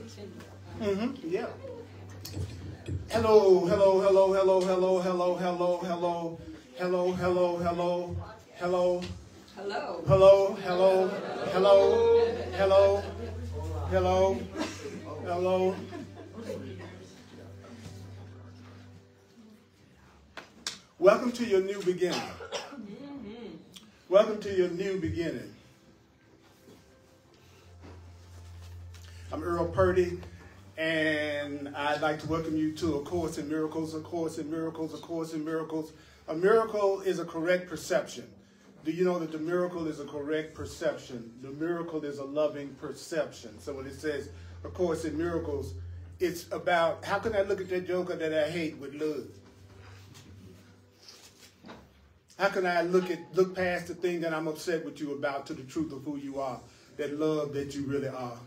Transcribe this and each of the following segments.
Yeah. Hello, hello, hello, hello, hello, hello, hello, hello, hello, hello, hello, hello, hello, hello, hello, hello, hello, hello. Welcome to your new beginning. Welcome to your new beginning. I'm Earl Purdy, and I'd like to welcome you to A Course in Miracles, A Course in Miracles, A Course in Miracles. A miracle is a correct perception. Do you know that the miracle is a correct perception? The miracle is a loving perception. So when it says A Course in Miracles, it's about how can I look at that joker that I hate with love? How can I look past the thing that I'm upset with you about to the truth of who you are, that love that you really are?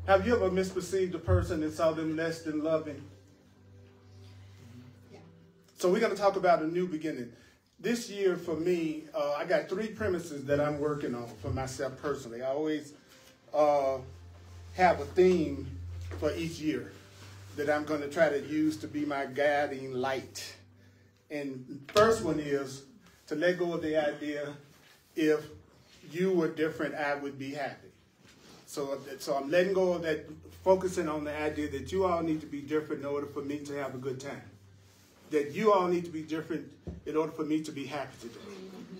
Have you ever misperceived a person and saw them less than loving? Yeah. So we're going to talk about a new beginning. This year for me, I got 3 premises that I'm working on for myself personally. I always have a theme for each year that I'm going to try to use to be my guiding light. And first one is to let go of the idea, if you were different, I would be happy. So I'm letting go of that, focusing on the idea that you all need to be different in order for me to have a good time. That you all need to be different in order for me to be happy today.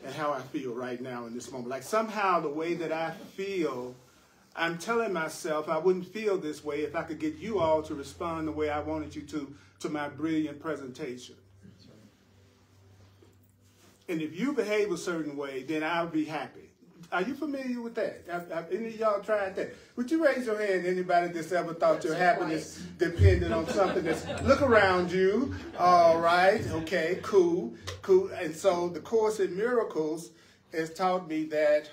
And how I feel right now in this moment. Like somehow the way that I feel, I'm telling myself I wouldn't feel this way if I could get you all to respond the way I wanted you to my brilliant presentation. And if you behave a certain way, then I'll be happy. Are you familiar with that? Have any of y'all tried that? Would you raise your hand, anybody that's ever thought your happiness depended on something that's... Look around you. All right. Okay, cool. And so the Course in Miracles has taught me that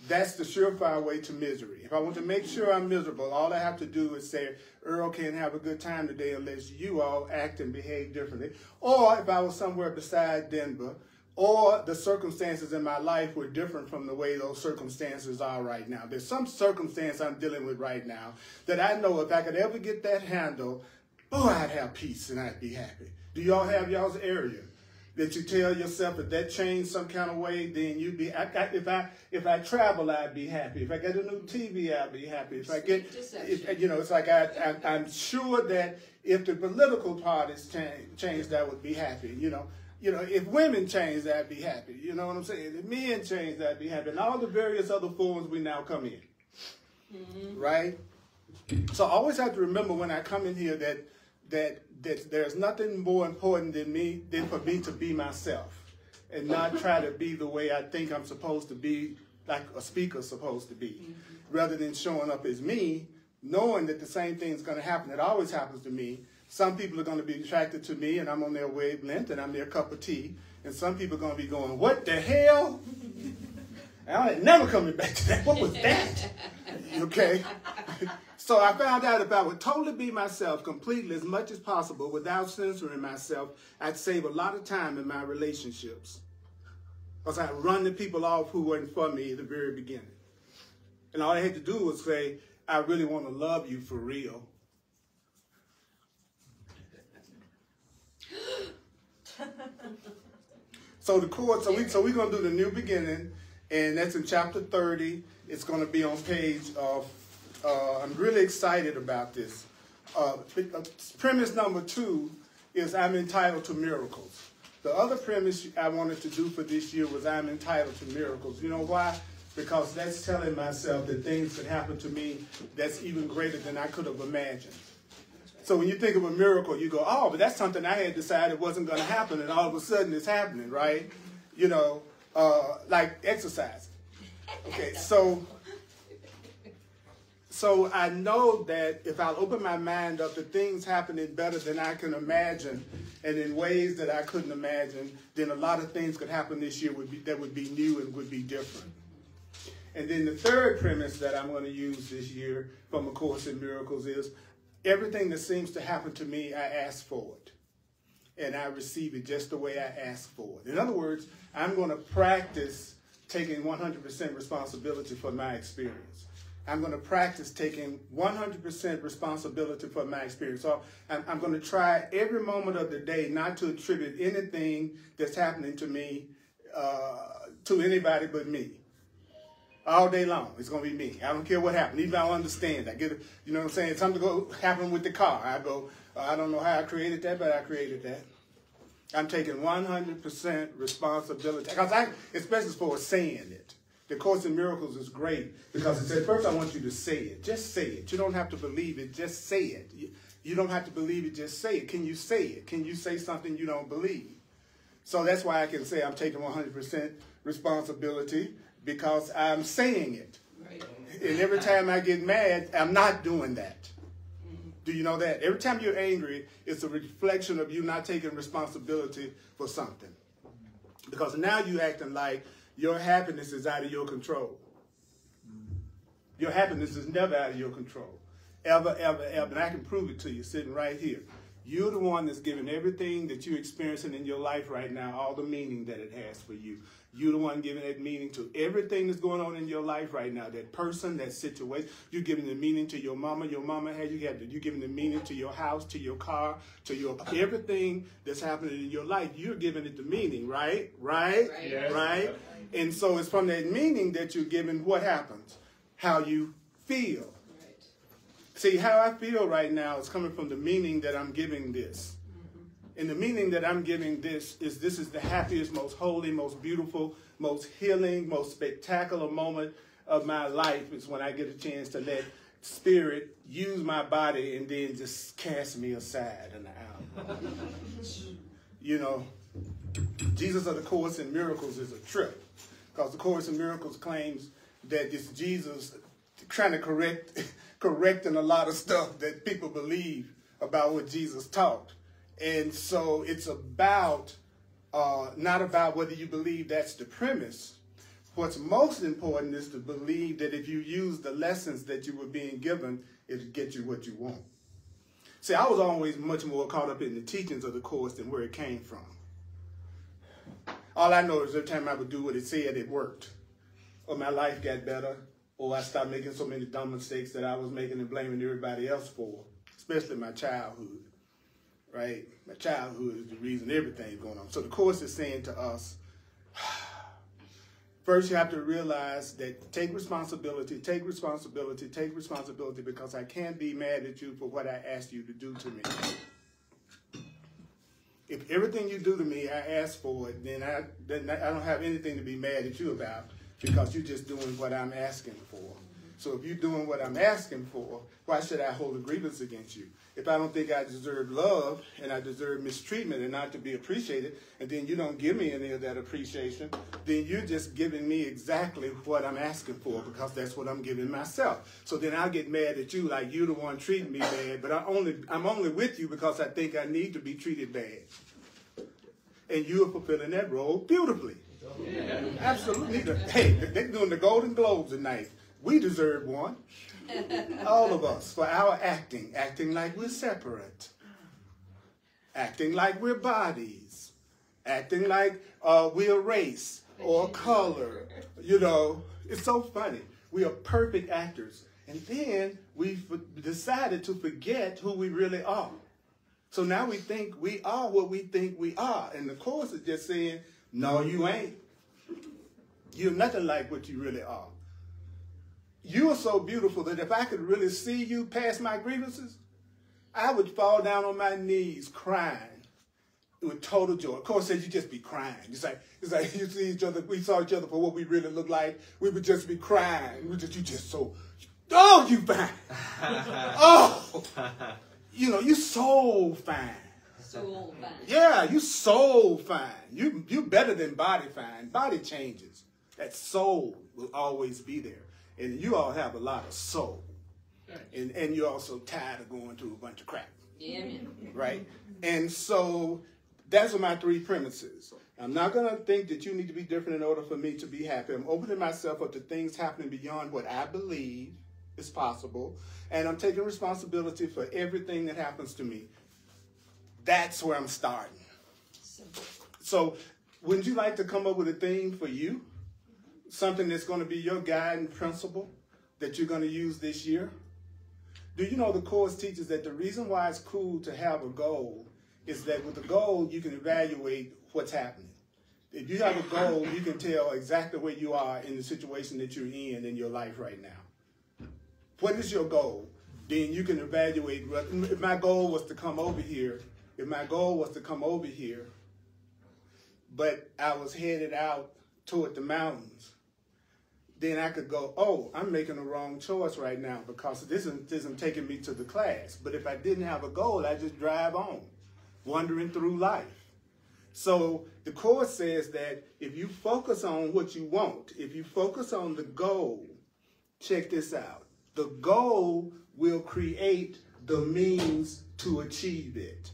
that's the surefire way to misery. If I want to make sure I'm miserable, all I have to do is say, Earl can't have a good time today unless you all act and behave differently. Or if I was somewhere beside Denver, or the circumstances in my life were different from the way those circumstances are right now. There's some circumstance I'm dealing with right now that I know if I could ever get that handled, oh, I'd have peace and I'd be happy. Do y'all have y'all's area that you tell yourself if that changed some kind of way, then you'd be, if I travel, I'd be happy. If I get a new TV, I'd be happy. If I get, it's like I'm sure that if the political parties changed, I would be happy, if women changed, I'd be happy. You know what I'm saying? If men changed, I'd be happy. And all the various other forms we now come in. Mm-hmm. Right? So I always have to remember when I come in here that there's nothing more important than for me to be myself and not try to be the way I think I'm supposed to be, like a speaker's supposed to be. Mm-hmm. Rather than showing up as me, knowing that the same thing's going to happen. It always happens to me. Some people are going to be attracted to me, and I'm on their wavelength, and I'm their cup of tea. And some people are going to be going, what the hell? And I'm never coming back to that. What was that? Okay? So I found out if I would totally be myself completely as much as possible without censoring myself, I'd save a lot of time in my relationships. Because I'd run the people off who weren't for me at the very beginning. And all I had to do was say, I really want to love you for real. So the Course, so we're going to do the new beginning, and that's in chapter 30. It's going to be on page of, I'm really excited about this. Premise number 2 is I'm entitled to miracles. The other premise I wanted to do for this year was I'm entitled to miracles. You know why? Because that's telling myself that things could happen to me that's even greater than I could have imagined. So when you think of a miracle, you go, oh, but that's something I had decided wasn't going to happen, and all of a sudden it's happening, right? Like exercise. Okay, so I know that if I'll open my mind up to things happening better than I can imagine, and in ways that I couldn't imagine, then a lot of things could happen this year that would be new and would be different. And then the third premise that I'm going to use this year from A Course in Miracles is, everything that seems to happen to me, I ask for it. And I receive it just the way I ask for it. In other words, I'm going to practice taking 100% responsibility for my experience. I'm going to practice taking 100% responsibility for my experience. So I'm going to try every moment of the day not to attribute anything that's happening to me to anybody but me. All day long, it's going to be me. I don't care what happened. Even if I don't understand, I get it. You know what I'm saying? Something happen with the car. I go, I don't know how I created that, but I created that. I'm taking 100% responsibility. Because especially for saying it. The Course in Miracles is great because it says, first I want you to say it. Just say it. You don't have to believe it. Just say it. You don't have to believe it. Just say it. Can you say it? Can you say something you don't believe? So that's why I can say I'm taking 100% responsibility because I'm saying it. Right. And every time I get mad, I'm not doing that. Do you know that? Every time you're angry, it's a reflection of you not taking responsibility for something. Because now you're acting like your happiness is out of your control. Your happiness is never out of your control. Ever, ever, ever. And I can prove it to you sitting right here. You're the one that's giving everything that you're experiencing in your life right now, all the meaning that it has for you. You're the one giving that meaning to everything that's going on in your life right now. That person, that situation. You're giving the meaning to your mama. Your mama had you. You're giving the meaning to your house, to your car, to your everything that's happening in your life. You're giving it the meaning, right? Right? Yes. Right? And so it's from that meaning that you're giving what happens, how you feel. Right. See, how I feel right now is coming from the meaning that I'm giving this. And the meaning that I'm giving this is the happiest, most holy, most beautiful, most healing, most spectacular moment of my life is when I get a chance to let Spirit use my body and then just cast me aside in the hour. You know, Jesus of the Course in Miracles is a trip. Because the Course in Miracles claims that it's Jesus trying to correcting a lot of stuff that people believe about what Jesus taught. And so it's about, not about whether you believe that's the premise. What's most important is to believe that if you use the lessons that you were being given, it'll get you what you want. See, I was always much more caught up in the teachings of the Course than where it came from. All I know is every time I would do what it said, it worked. Or my life got better, or I stopped making so many dumb mistakes that I was making and blaming everybody else for, especially my childhood, right? My childhood is the reason everything's going on. So the Course is saying to us, first you have to realize that take responsibility, because I can't be mad at you for what I asked you to do to me. If everything you do to me, I ask for it, then I don't have anything to be mad at you about because you're just doing what I'm asking for. So if you're doing what I'm asking for, why should I hold a grievance against you? If I don't think I deserve love and I deserve mistreatment and not to be appreciated, and then you don't give me any of that appreciation, then you're just giving me exactly what I'm asking for because that's what I'm giving myself. So then I'll get mad at you like you're the one treating me bad, but I'm only with you because I think I need to be treated bad. And you're fulfilling that role beautifully. Yeah. Absolutely. Hey, they're doing the Golden Globes tonight. We deserve one. All of us, for our acting like we're separate, acting like we're bodies, acting like we're race or color. You know, it's so funny. We are perfect actors. And then we've decided to forget who we really are. So now we think we are what we think we are. And the Course is just saying, no, you ain't. You're nothing like what you really are. You are so beautiful that if I could really see you past my grievances, I would fall down on my knees crying with total joy. Of course, says you just be crying. It's like you see each other. We saw each other for what we really look like. We would just be crying. You just so, oh, you fine. Oh, you know, you so fine. So fine. Yeah, you so fine. You better than body fine. Body changes. That soul will always be there. And you all have a lot of soul. And you're also tired of going through a bunch of crap. Yeah, man. Right? And so that's what my three premises. I'm not going to think that you need to be different in order for me to be happy. I'm opening myself up to things happening beyond what I believe is possible. And I'm taking responsibility for everything that happens to me. That's where I'm starting. So wouldn't you like to come up with a theme for you? Something that's going to be your guiding principle that you're going to use this year? Do you know the course teaches that the reason why it's cool to have a goal is that with the goal, you can evaluate what's happening. If you have a goal, you can tell exactly where you are in the situation that you're in your life right now. What is your goal? Then you can evaluate, if my goal was to come over here, but I was headed out toward the mountains, then I could go, oh, I'm making the wrong choice right now because this isn't taking me to the class. But if I didn't have a goal, I just drive on, wandering through life. So the course says that if you focus on what you want, if you focus on the goal, check this out. The goal will create the means to achieve it.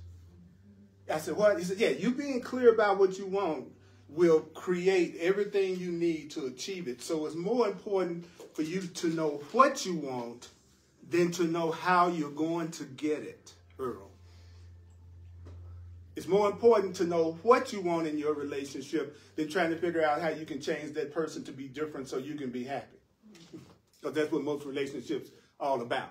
I said, what? He said, yeah, you being clear about what you want will create everything you need to achieve it. So it's more important for you to know what you want than to know how you're going to get it, Earl. It's more important to know what you want in your relationship than trying to figure out how you can change that person to be different so you can be happy. Because that's what most relationships are all about.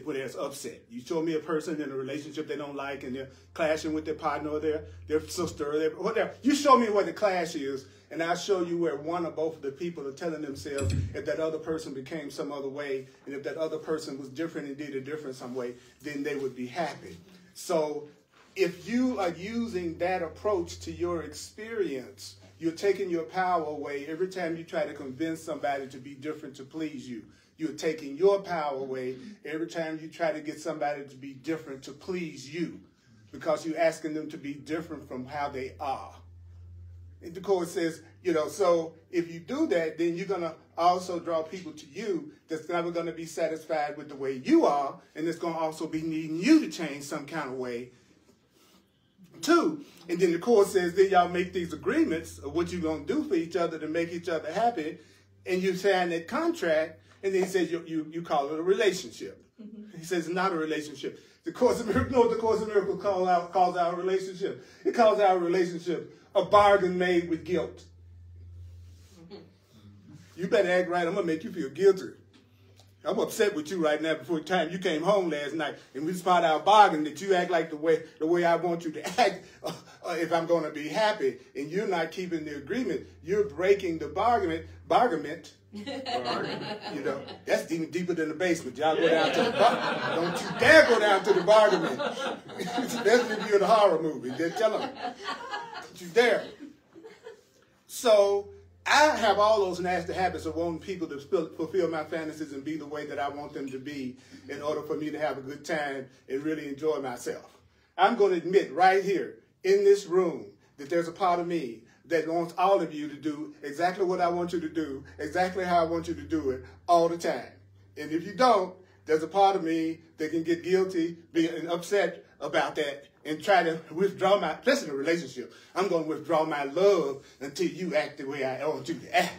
Where there's upset. You show me a person in a relationship they don't like and they're clashing with their partner or their sister or whatever. You show me what the clash is and I'll show you where one or both of the people are telling themselves if that other person became some other way and if that other person was different and did it different some way, then they would be happy. So if you are using that approach to your experience, you're taking your power away every time you try to convince somebody to be different to please you. You're taking your power away every time you try to get somebody to be different to please you because you're asking them to be different from how they are. And the course says, so if you do that, then you're going to also draw people to you that's never going to be satisfied with the way you are, and it's going to also be needing you to change some kind of way too. And then the course says, then y'all make these agreements of what you're going to do for each other to make each other happy, and you sign that contract. And then he says you call it a relationship. Mm-hmm. He says it's not a relationship. The Course of Miracles, what the Course of Miracles calls our relationship. It calls our relationship a bargain made with guilt. Mm-hmm. You better act right. I'm gonna make you feel guilty. I'm upset with you right now before the time you came home last night, and we just part our bargain that you act like the way I want you to act if I'm going to be happy, and you're not keeping the agreement. You're breaking the bargain. That's even deeper than the basement. Y'all go down to the bargain. Don't you dare go down to the bargain. Especially if you're in a horror movie. Then tell them. Don't you dare. So I have all those nasty habits of wanting people to fulfill my fantasies and be the way that I want them to be in order for me to have a good time and really enjoy myself. I'm going to admit right here in this room that there's a part of me that wants all of you to do exactly what I want you to do, exactly how I want you to do it all the time. And if you don't, there's a part of me that can get guilty, be upset about that, and try to withdraw my, especially in a relationship, I'm going to withdraw my love until you act the way I want you to act,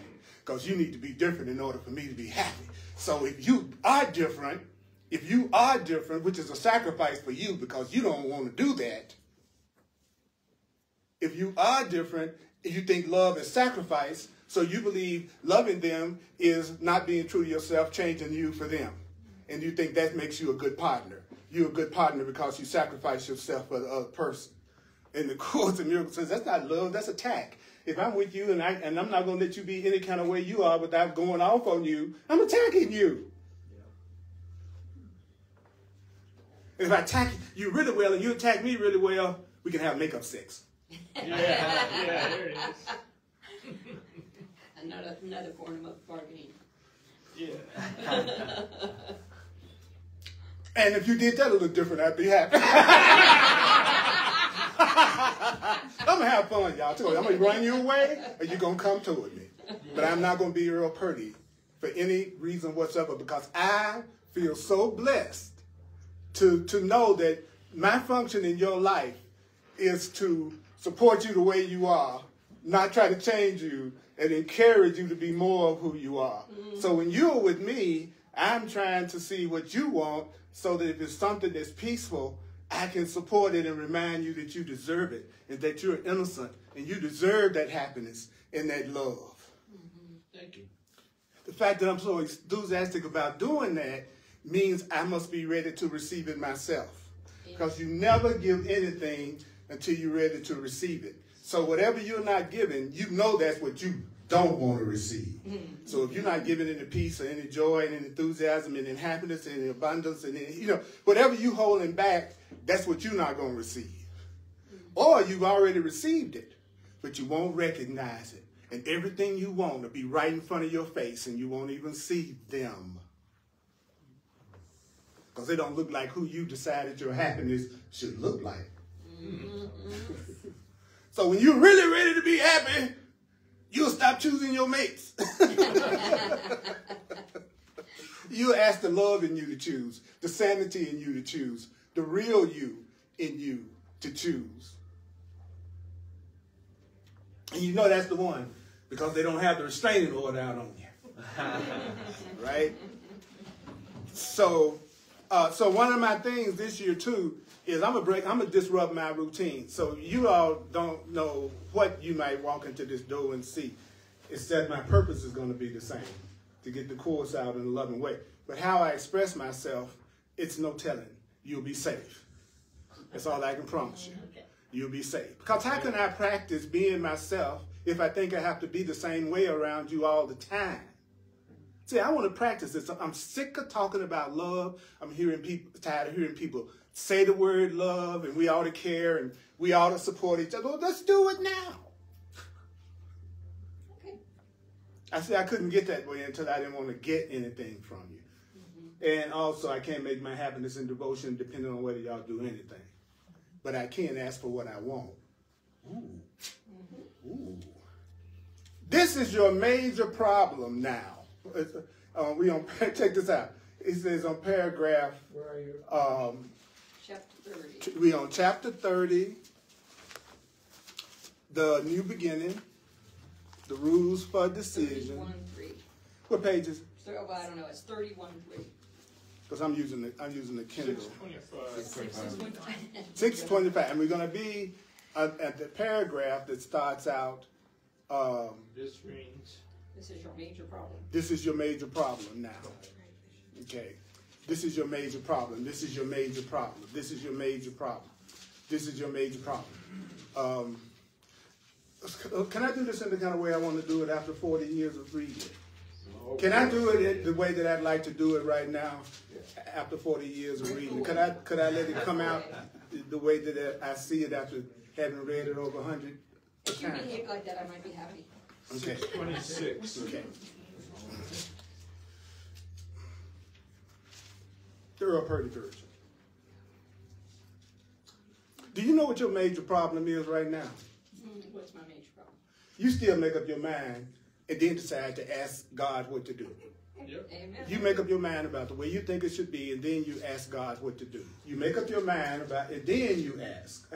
because you need to be different in order for me to be happy. So if you are different, which is a sacrifice for you because you don't want to do that, if you are different, if you think love is sacrifice, so you believe loving them is not being true to yourself, changing you for them. And you think that makes you a good partner. You're a good partner because you sacrifice yourself for the other person. And the Course of Miracles says that's not love, that's attack. If I'm with you and I'm not going to let you be any kind of way you are without going off on you, I'm attacking you. Yeah. If I attack you really well and you attack me really well, we can have makeup sex. Yeah, there it is. Another form of bargaining. Yeah. And if you did that a little different, I'd be happy. I'm going to have fun, y'all. I'm going to run you away, or you're going to come toward me. But I'm not going to be real pretty for any reason whatsoever, because I feel so blessed to know that my function in your life is to support you the way you are, not try to change you, and encourage you to be more of who you are. Mm-hmm. So when you're with me, I'm trying to see what you want so that if it's something that's peaceful, I can support it and remind you that you deserve it and that you're innocent and you deserve that happiness and that love. Mm-hmm. Thank you. The fact that I'm so enthusiastic about doing that means I must be ready to receive it myself. Because you never give anything until you're ready to receive it. So whatever you're not giving, you know that's what you don't want to receive. So if you're not giving any peace or any joy and any enthusiasm and any happiness and any abundance and any, whatever you holding back, that's what you're not going to receive. Or you've already received it, but you won't recognize it. And everything you want will be right in front of your face and you won't even see them. Because they don't look like who you decided your happiness should look like. So when you're really ready to be happy, you'll stop choosing your mates. You'll ask the love in you to choose, the sanity in you to choose, the real you in you to choose. And you know that's the one because they don't have the restraining order out on you. Right? So one of my things this year too is I'm gonna disrupt my routine. So you all don't know what you might walk into this door and see. It's that my purpose is gonna be the same, to get the course out in a loving way. But how I express myself, it's no telling. You'll be safe. That's all I can promise you. You'll be safe. Because how can I practice being myself if I think I have to be the same way around you all the time? See, I want to practice this. I'm sick of talking about love. I'm tired of hearing people say the word love and we ought to care and we ought to support each other. Well, let's do it now. Okay. I said I couldn't get that way until I didn't want to get anything from you. And also, I can't make my happiness and devotion depending on whether y'all do anything. But I can ask for what I want. Ooh. Ooh. This is your major problem now. Check this out. It says on paragraph. Where are you? Chapter 30. We on chapter 30. The new beginning. The rules for decision. 31-3. What pages? So, I don't know. It's 31-3. Because I'm using the Kindle. 625. 625. And we're going to be at the paragraph that starts out. This reads. This is your major problem. This is your major problem now. Okay. This is your major problem. This is your major problem. This is your major problem. This is your major problem. Can I do this in the kind of way I want to do it after 40 years of reading? Can I do it the way that I'd like to do it right now after 40 years of reading? Could I let it come out the way that I see it after having read it over 100 If you times? behave like that, I might be happy. Okay. 626. Okay. Thorough Purdy version. Do you know what your major problem is right now? What's my major problem? You still make up your mind and then decide to ask God what to do. Yep. Amen. You make up your mind about the way you think it should be, and then you ask God what to do. You make up your mind about it, then you ask.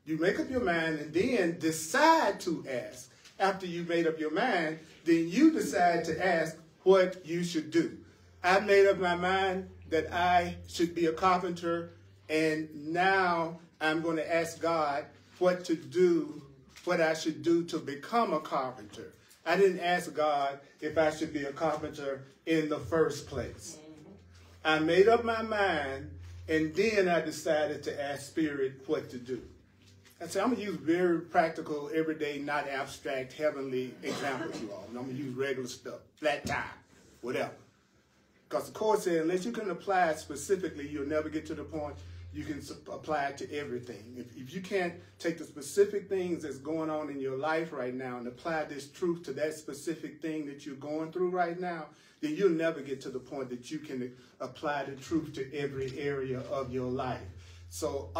You make up your mind and then decide to ask. After you made up your mind, then you decide to ask what you should do. I made up my mind that I should be a carpenter, and now I'm going to ask God what to do, what I should do to become a carpenter. I didn't ask God if I should be a carpenter in the first place. I made up my mind, and then I decided to ask Spirit what to do. I said, I'm going to use very practical, everyday, not abstract, heavenly examples, you all. And I'm going to use regular stuff, flat tire, whatever. Because the Course said, unless you can apply it specifically, you'll never get to the point you can apply it to everything. If you can't take the specific things that's going on in your life right now and apply this truth to that specific thing that you're going through right now, then you'll never get to the point that you can apply the truth to every area of your life. So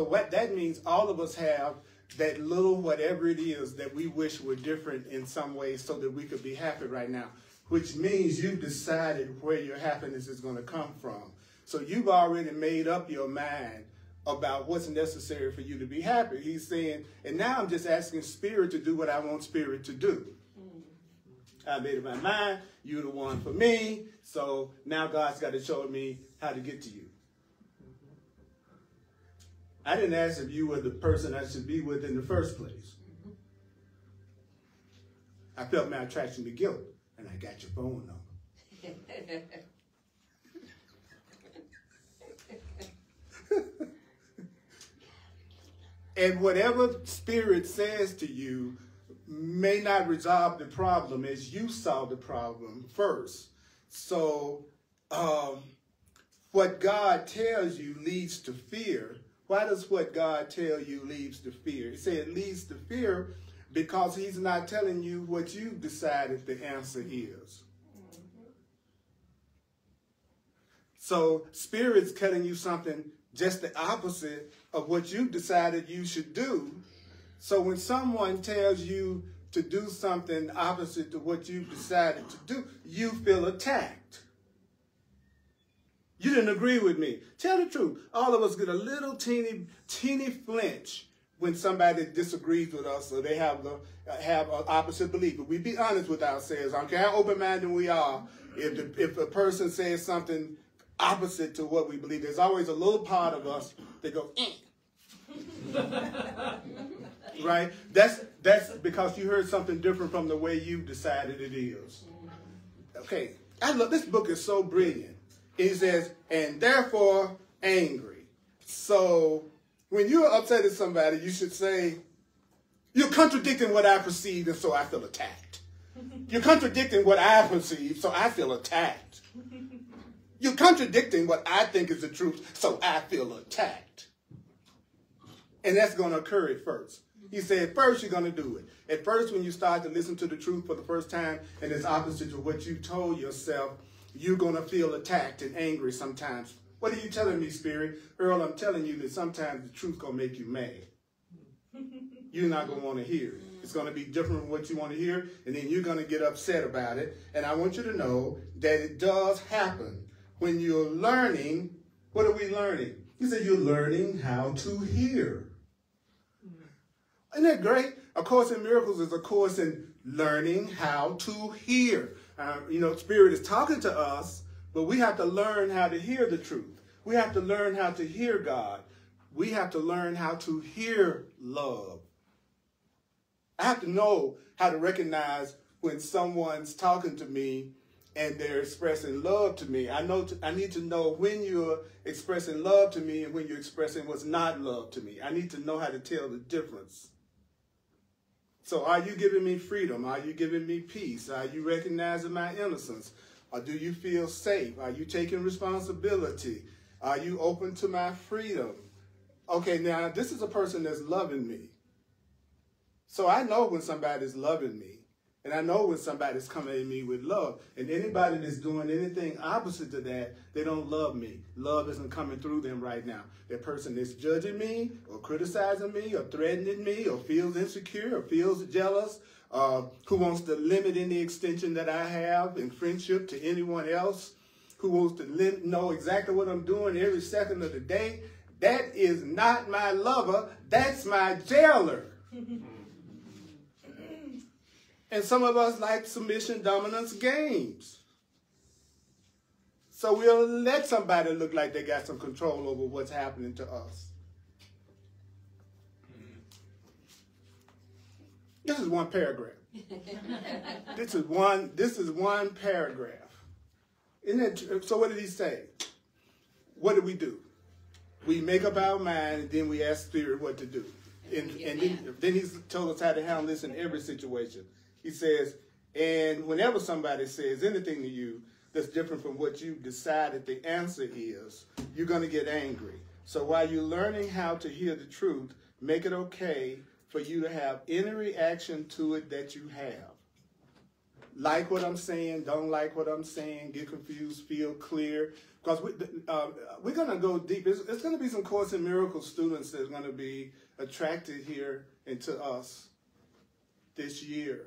what that means, all of us have that little whatever it is that we wish were different in some ways so that we could be happy right now, which means you've decided where your happiness is going to come from. So you've already made up your mind about what's necessary for you to be happy. He's saying, and now I'm just asking Spirit to do what I want Spirit to do. I made up my mind. You're the one for me. So now God's got to show me how to get to you. I didn't ask if you were the person I should be with in the first place. I felt my attraction to guilt, and I got your phone number. And whatever spirit says to you may not resolve the problem as you saw the problem first. So what God tells you leads to fear. Why does what God tells you leads to fear? He said it leads to fear because he's not telling you what you decided the answer is. So spirit's telling you something just the opposite of what you decided you should do. So when someone tells you to do something opposite to what you decided to do, you feel attacked. You didn't agree with me. Tell the truth. All of us get a little teeny flinch when somebody disagrees with us or they have an opposite belief. But we be honest with ourselves. I don't care how open-minded we are. If a person says something opposite to what we believe, there's always a little part of us that goes, eh. Right? That's because you heard something different from the way you decided it is. Okay. I love this book is so brilliant. It says, and therefore angry. So when you're upset at somebody, you should say, you're contradicting what I perceive, and so I feel attacked. You're contradicting what I perceive, so I feel attacked. You're contradicting what I think is the truth, so I feel attacked. And that's going to occur at first. He said, first you're going to do it. At first, when you start to listen to the truth for the first time, and it's opposite to what you told yourself, you're going to feel attacked and angry sometimes. What are you telling me, Spirit? Earl, I'm telling you that sometimes the truth going to make you mad. You're not going to want to hear it. It's going to be different from what you want to hear, and then you're going to get upset about it. And I want you to know that it does happen. When you're learning, what are we learning? He said you're learning how to hear. Isn't that great? A Course in Miracles is a course in learning how to hear. Spirit is talking to us, but we have to learn how to hear the truth. We have to learn how to hear God. We have to learn how to hear love. I have to know how to recognize when someone's talking to me and they're expressing love to me. I need to know when you're expressing love to me and when you're expressing what's not love to me. I need to know how to tell the difference. So are you giving me freedom? Are you giving me peace? Are you recognizing my innocence? Or do you feel safe? Are you taking responsibility? Are you open to my freedom? Okay, now this is a person that's loving me. So I know when somebody's loving me. And I know when somebody's coming at me with love. And anybody that's doing anything opposite to that, they don't love me. Love isn't coming through them right now. That person is judging me or criticizing me or threatening me or feels insecure or feels jealous, who wants to limit any extension that I have in friendship to anyone else, who wants to know exactly what I'm doing every second of the day. That is not my lover. That's my jailer. And some of us like submission dominance games. So we'll let somebody look like they got some control over what's happening to us. This is one paragraph. This is one paragraph. Isn't it? So what did he say? What did we do? We make up our mind, and then we ask Spirit what to do. And then he told us how to handle this in every situation. He says, and whenever somebody says anything to you that's different from what you decided the answer is, you're going to get angry. So while you're learning how to hear the truth, make it okay for you to have any reaction to it that you have. Like what I'm saying, don't like what I'm saying, get confused, feel clear. Because we're going to go deep. It's going to be some Course in Miracles students that's going to be attracted here into us this year.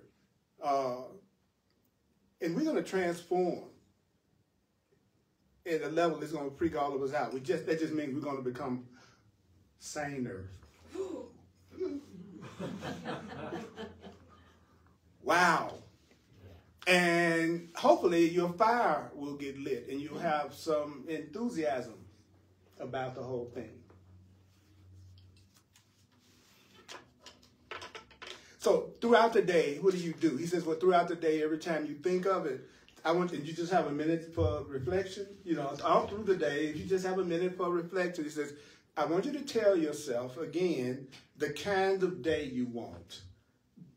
And we're going to transform at a level that's going to freak all of us out. That just means we're going to become saner. Wow. And hopefully your fire will get lit and you'll have some enthusiasm about the whole thing. So throughout the day, what do? He says, well, throughout the day, every time you think of it, I want you just have a minute for reflection. You know, all through the day, if you just have a minute for reflection, he says, I want you to tell yourself again the kind of day you want.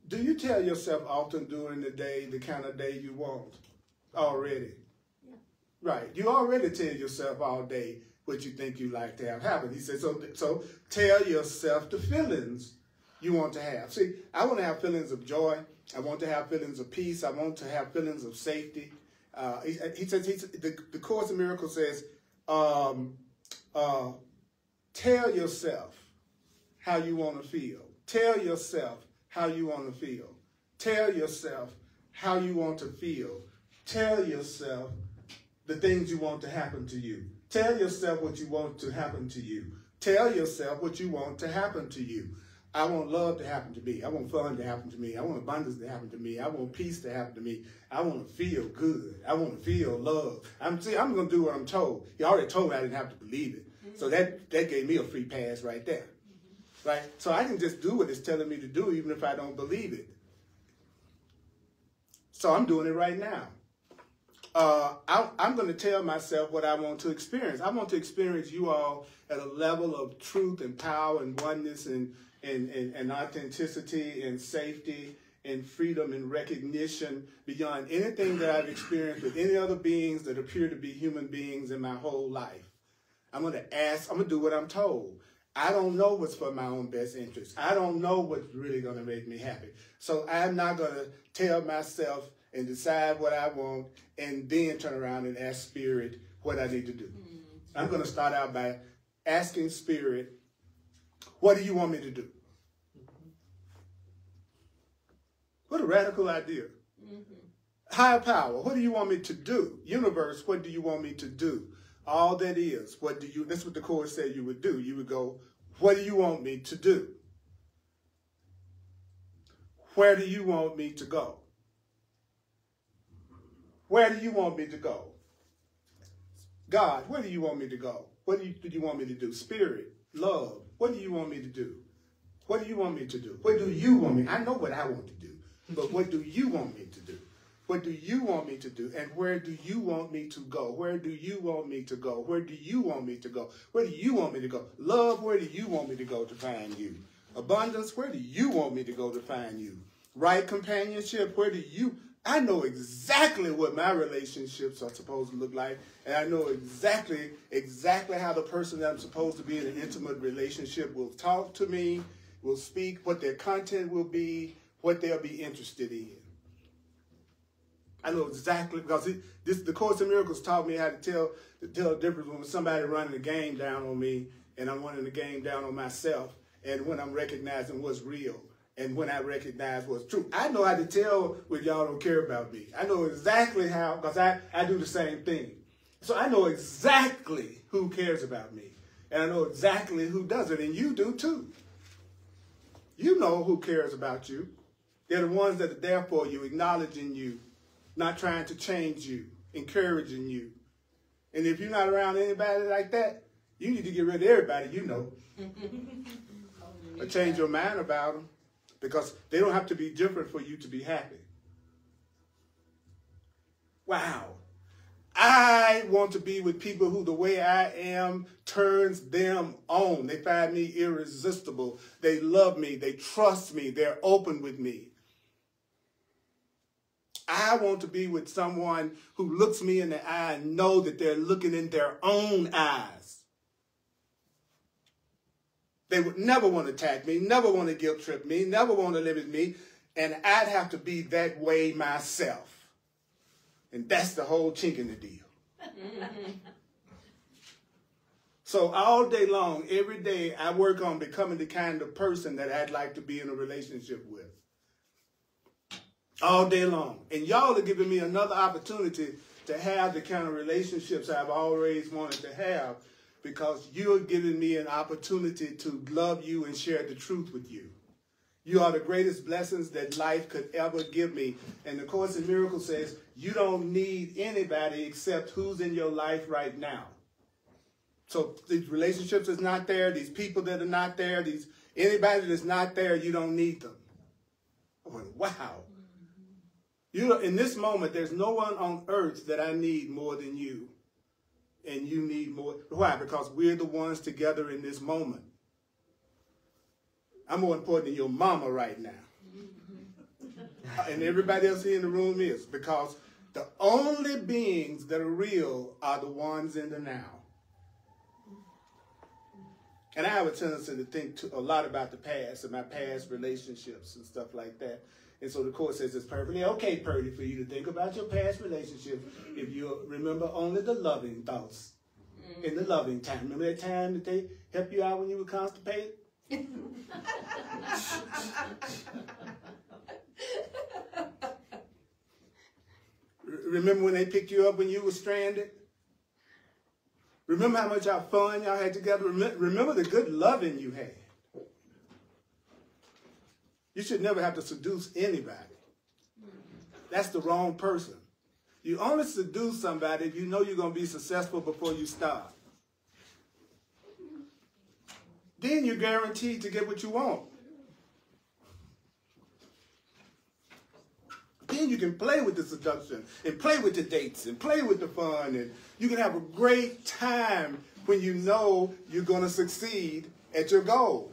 Do you tell yourself often during the day the kind of day you want already? Yeah. Right. You already tell yourself all day what you think you like to have happen. He said, so tell yourself the feelings you want to have. See, I want to have feelings of joy. I want to have feelings of peace. I want to have feelings of safety. He says, the Course in Miracles says, tell yourself how you want to feel. Tell yourself how you want to feel. Tell yourself how you want to feel. Tell yourself the things you want to happen to you. Tell yourself what you want to happen to you. Tell yourself what you want to happen to you. I want love to happen to me. I want fun to happen to me. I want abundance to happen to me. I want peace to happen to me. I want to feel good. I want to feel love. I'm going to do what I'm told. He already told me I didn't have to believe it. So that gave me a free pass right there. Right? So I can just do what it's telling me to do even if I don't believe it. So I'm doing it right now. I'm going to tell myself what I want to experience. I want to experience you all at a level of truth and power and oneness and authenticity and safety and freedom and recognition beyond anything that I've experienced with any other beings that appear to be human beings in my whole life. I'm going to do what I'm told. I don't know what's for my own best interest. I don't know what's really going to make me happy. So I'm not going to tell myself and decide what I want and then turn around and ask Spirit what I need to do. I'm going to start out by asking Spirit, what do you want me to do? What a radical idea. Higher power, what do you want me to do? Universe, what do you want me to do? All that is, that's what the Course said you would do. You would go, what do you want me to do? Where do you want me to go? Where do you want me to go? God, where do you want me to go? What do you want me to do? Spirit, love, what do you want me to do? What do you want me to do? What do you want me? I know what I want to do, but what do you want me to do? What do you want me to do? And where do you want me to go? Where do you want me to go? Where do you want me to go? Where do you want me to go? Love, where do you want me to go to find you? Abundance, where do you want me to go to find you? Right companionship, where do you... I know exactly what my relationships are supposed to look like, and I know exactly how the person that I'm supposed to be in an intimate relationship will talk to me, will speak, what their content will be, what they'll be interested in. I know exactly, because the Course in Miracles taught me how to tell the difference when somebody running the game down on me, and I'm running the game down on myself, and when I'm recognizing what's real. And when I recognize what's true. I know how to tell when y'all don't care about me. I know exactly how, because I do the same thing. So I know exactly who cares about me. And I know exactly who doesn't. And you do too. You know who cares about you. They're the ones that are there for you, acknowledging you, not trying to change you, encouraging you. And if you're not around anybody like that, you need to get rid of everybody you know. Or change your mind about them. Because they don't have to be different for you to be happy. Wow. I want to be with people who the way I am turns them on. They find me irresistible. They love me. They trust me. They're open with me. I want to be with someone who looks me in the eye and know that they're looking in their own eyes. They would never want to attack me, never want to guilt trip me, never want to limit me, and I'd have to be that way myself. And that's the whole chink in the deal. So all day long, every day, I work on becoming the kind of person that I'd like to be in a relationship with. All day long. And y'all are giving me another opportunity to have the kind of relationships I've always wanted to have, because you're giving me an opportunity to love you and share the truth with you. You are the greatest blessings that life could ever give me. And the Course in Miracles says, you don't need anybody except who's in your life right now. So these relationships is not there, these people that are not there, anybody that's not there, you don't need them. I went, wow. In this moment, there's no one on earth that I need more than you. And you need more. Why? Because we're the ones together in this moment. I'm more important than your mama right now. And everybody else here in the room is. Because the only beings that are real are the ones in the now. And I have a tendency to think a lot about the past and my past relationships and stuff like that. And so the court says it's perfectly okay, Purdy, for you to think about your past relationships if you remember only the loving thoughts in the loving time. Remember that time that they helped you out when you were constipated? Remember when they picked you up when you were stranded? Remember how much fun y'all had together? Remember the good loving you had. You should never have to seduce anybody. That's the wrong person. You only seduce somebody if you know you're going to be successful before you start. Then you're guaranteed to get what you want. Then you can play with the seduction and play with the dates and play with the fun, and you can have a great time when you know you're going to succeed at your goal.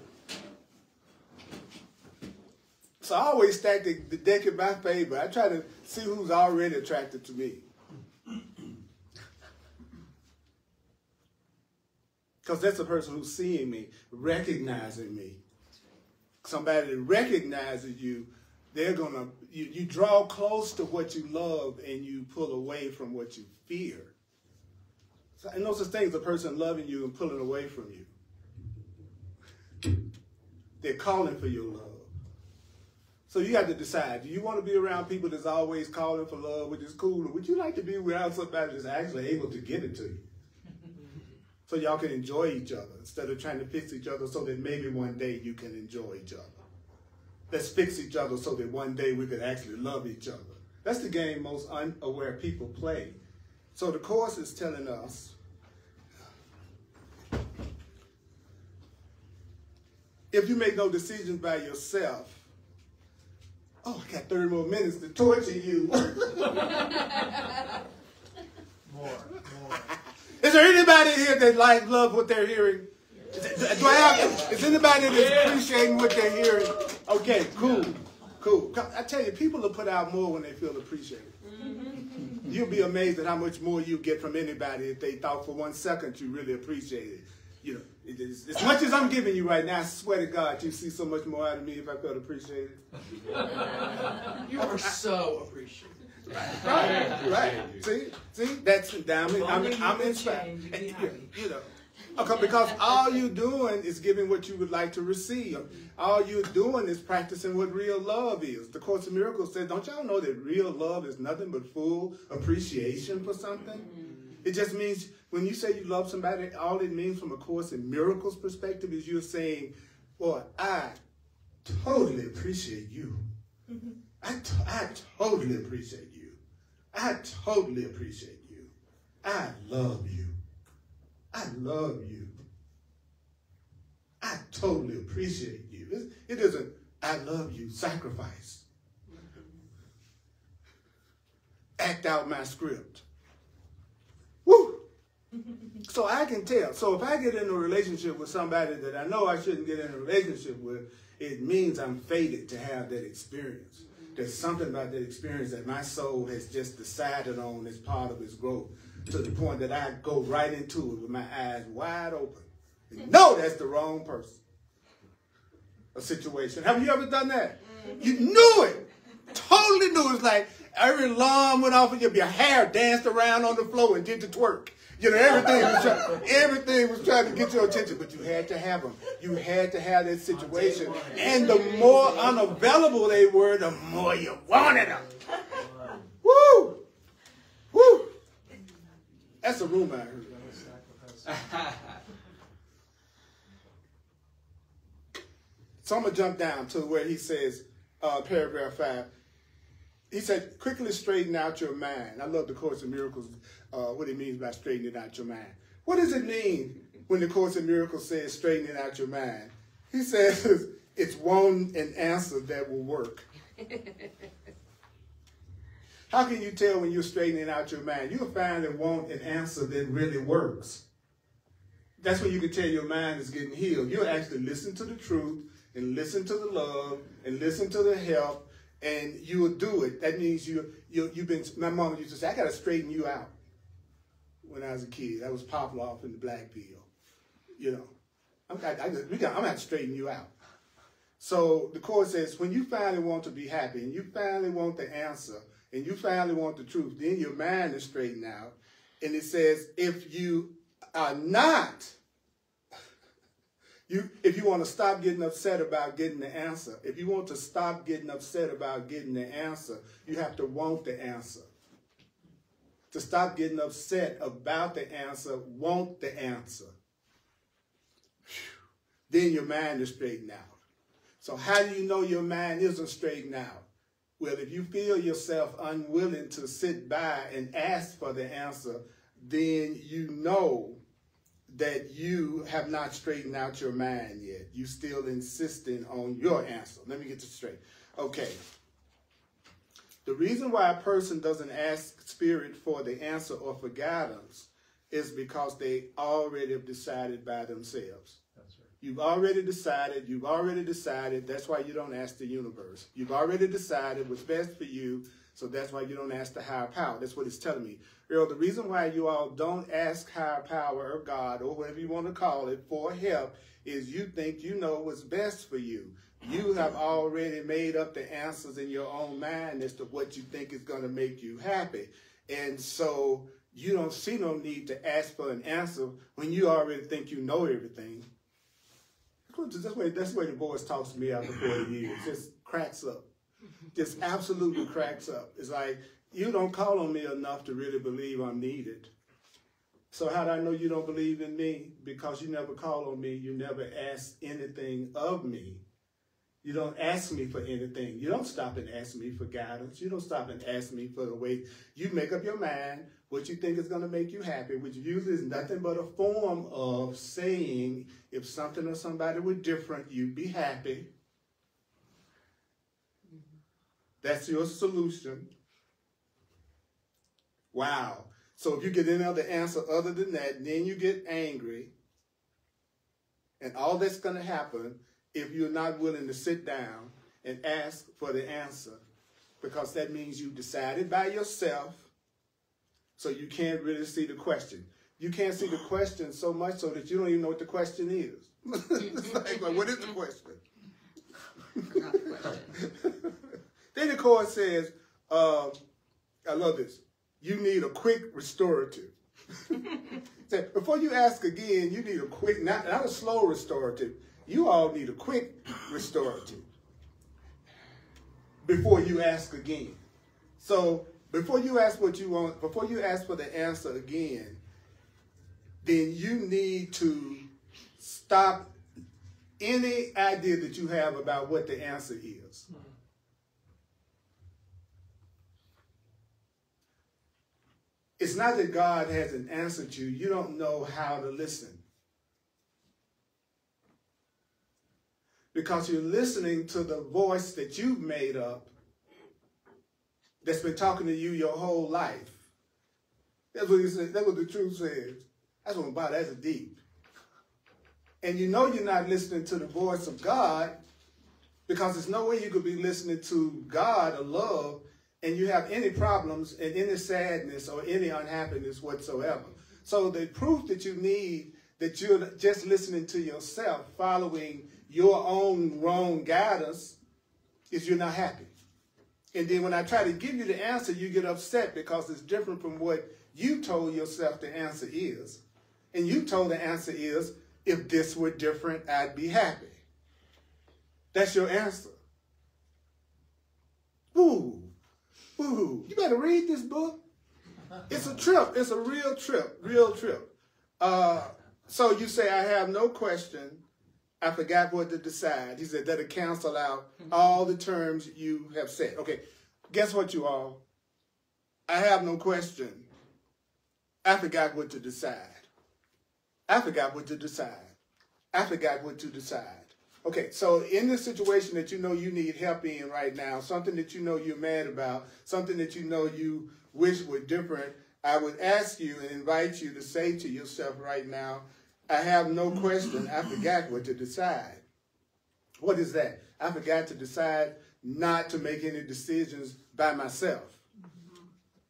So I always stack the deck in my favor. I try to see who's already attracted to me. Because that's the person who's seeing me, recognizing me. Somebody that recognizes you, they're going to, you draw close to what you love and you pull away from what you fear. So, and no such thing as a person loving you and pulling away from you. They're calling for your love. So you have to decide, do you want to be around people that's always calling for love, which is cool, or would you like to be around somebody that's actually able to get it to you? So y'all can enjoy each other instead of trying to fix each other so that maybe one day you can enjoy each other. Let's fix each other so that one day we could actually love each other. That's the game most unaware people play. So the Course is telling us, if you make no decisions by yourself, oh, I got 30 more minutes to torture you. More. Is there anybody here that love what they're hearing? Is anybody that's appreciating what they're hearing? Okay, cool. I tell you, people will put out more when they feel appreciated. You'll be amazed at how much more you get from anybody if they thought for 1 second you really appreciated it. You know, as much as I'm giving you right now, I swear to God, you see so much more out of me if I felt appreciated. You are so appreciated. Right. See, that's I'm inspired. You know, okay, because all you're doing is giving what you would like to receive. All you're doing is practicing what real love is. The Course in Miracles says, don't y'all know that real love is nothing but full appreciation for something? It just means when you say you love somebody, all it means from a Course in Miracles perspective is you're saying, boy, I totally appreciate you. I totally appreciate you. I totally appreciate you. I love you. I love you. I totally appreciate you. It isn't, I love you, sacrifice. Act out my script. Woo! So I can tell. So if I get in a relationship with somebody that I know I shouldn't get in a relationship with, it means I'm fated to have that experience. There's something about that experience that my soul has just decided on as part of its growth, to the point that I go right into it with my eyes wide open. And no, that's the wrong person. A situation. Have you ever done that? You knew it. Totally knew it. It's like every alarm went off and your hair danced around on the floor and did the twerk. You know, everything was trying to get your attention, but you had to have them. You had to have that situation. And the more unavailable they were, the more you wanted them. Woo! Woo! That's a rumor I heard. So I'm going to jump down to where he says, paragraph 5. He said, quickly straighten out your mind. I love the Course in Miracles, what it means by straightening out your mind. What does it mean when the Course in Miracles says straightening out your mind? He says, it's one an answer that will work. How can you tell when you're straightening out your mind? You'll finally want an answer that really works. That's when you can tell your mind is getting healed. You'll actually listen to the truth and listen to the love and listen to the help, and you will do it. That means you've been, my mama used to say, I got to straighten you out. When I was a kid, that was Pavlov in the black pill. You know, I'm going to have to straighten you out. So the Court says, when you finally want to be happy and you finally want the answer and you finally want the truth, then your mind is straightened out. And it says, if you are not, if you want to stop getting upset about getting the answer, if you want to stop getting upset about getting the answer, you have to want the answer. To stop getting upset about the answer, want the answer. Then your mind is straightened out. So how do you know your mind isn't straightened out? Well, if you feel yourself unwilling to sit by and ask for the answer, then you know that you have not straightened out your mind yet. You're still insisting on your answer. Let me get this straight. Okay. The reason why a person doesn't ask Spirit for the answer or for guidance is because they already have decided by themselves. That's right. You've already decided. That's why you don't ask the universe. You've already decided what's best for you, so that's why you don't ask the higher power. That's what it's telling me. Earl, the reason why you all don't ask higher power or God or whatever you want to call it for help is you think you know what's best for you. You have already made up the answers in your own mind as to what you think is going to make you happy. And so you don't see no need to ask for an answer when you already think you know everything. That's the way the voice talks to me after 40 years. Just cracks up. Just absolutely cracks up. It's like, you don't call on me enough to really believe I'm needed. So how do I know you don't believe in me? Because you never call on me. You never ask anything of me. You don't ask me for anything. You don't stop and ask me for guidance. You don't stop and ask me for the way. You make up your mind what you think is going to make you happy, which usually is nothing but a form of saying if something or somebody were different, you'd be happy. That's your solution. Wow. So if you get any other answer other than that, then you get angry. And all that's going to happen if you're not willing to sit down and ask for the answer, because that means you decided by yourself, so you can't really see the question. You can't see the question so much so that you don't even know what the question is. It's like, well, what is the question? Forgot the question. Then the Court says, I love this, you need a quick restorative. So before you ask again, you need a quick, not a slow restorative. You all need a quick restorative before you ask again. So before you ask what you want, before you ask for the answer again, then you need to stop any idea that you have about what the answer is. It's not that God hasn't answered you. You don't know how to listen. Because you're listening to the voice that you've made up that's been talking to you your whole life. That's what he said. That's what the truth says. That's what about. That's deep. And you know you're not listening to the voice of God because there's no way you could be listening to God or love and you have any problems and any sadness or any unhappiness whatsoever. So the proof that you need that you're just listening to yourself, following your own wrong guidance, is you're not happy. And then when I try to give you the answer, you get upset because it's different from what you told yourself the answer is. And you told the answer is, if this were different, I'd be happy. That's your answer. Woo. Woo. You better read this book. It's a trip. It's a real trip. Real trip. So you say, I have no question. I forgot what to decide. He said that'll cancel out all the terms you have said. Okay, guess what, you all? I have no question. I forgot what to decide. I forgot what to decide. I forgot what to decide. Okay, so in this situation that you know you need help in right now, something that you know you're mad about, something that you know you wish were different, I would ask you and invite you to say to yourself right now, I have no question, I forgot what to decide. What is that? I forgot to decide not to make any decisions by myself.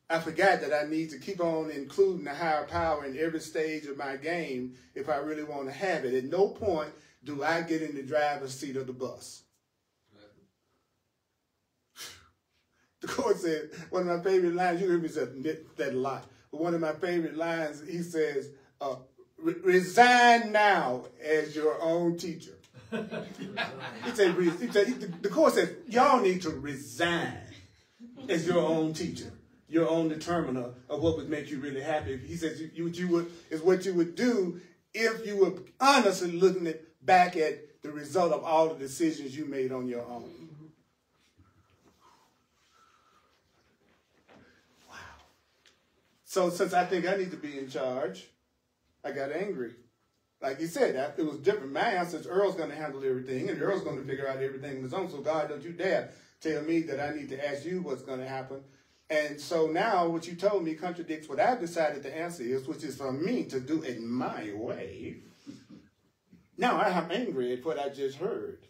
I forgot that I need to keep on including the higher power in every stage of my game if I really want to have it. At no point do I get in the driver's seat of the bus. The court said, one of my favorite lines, you hear me say that a lot, but one of my favorite lines, he says, resign now as your own teacher. He said, the court says, y'all need to resign as your own teacher, your own determiner of what would make you really happy. He says, what you would do if you were honestly looking back at the result of all the decisions you made on your own. Wow. So since I think I need to be in charge, I got angry. Like he said, it was different. My answer is Earl's going to handle everything, and Earl's going to figure out everything on his own. So God, don't you dare tell me that I need to ask you what's going to happen. And so now what you told me contradicts what I've decided the answer is, which is for me to do it my way. Now I am angry at what I just heard.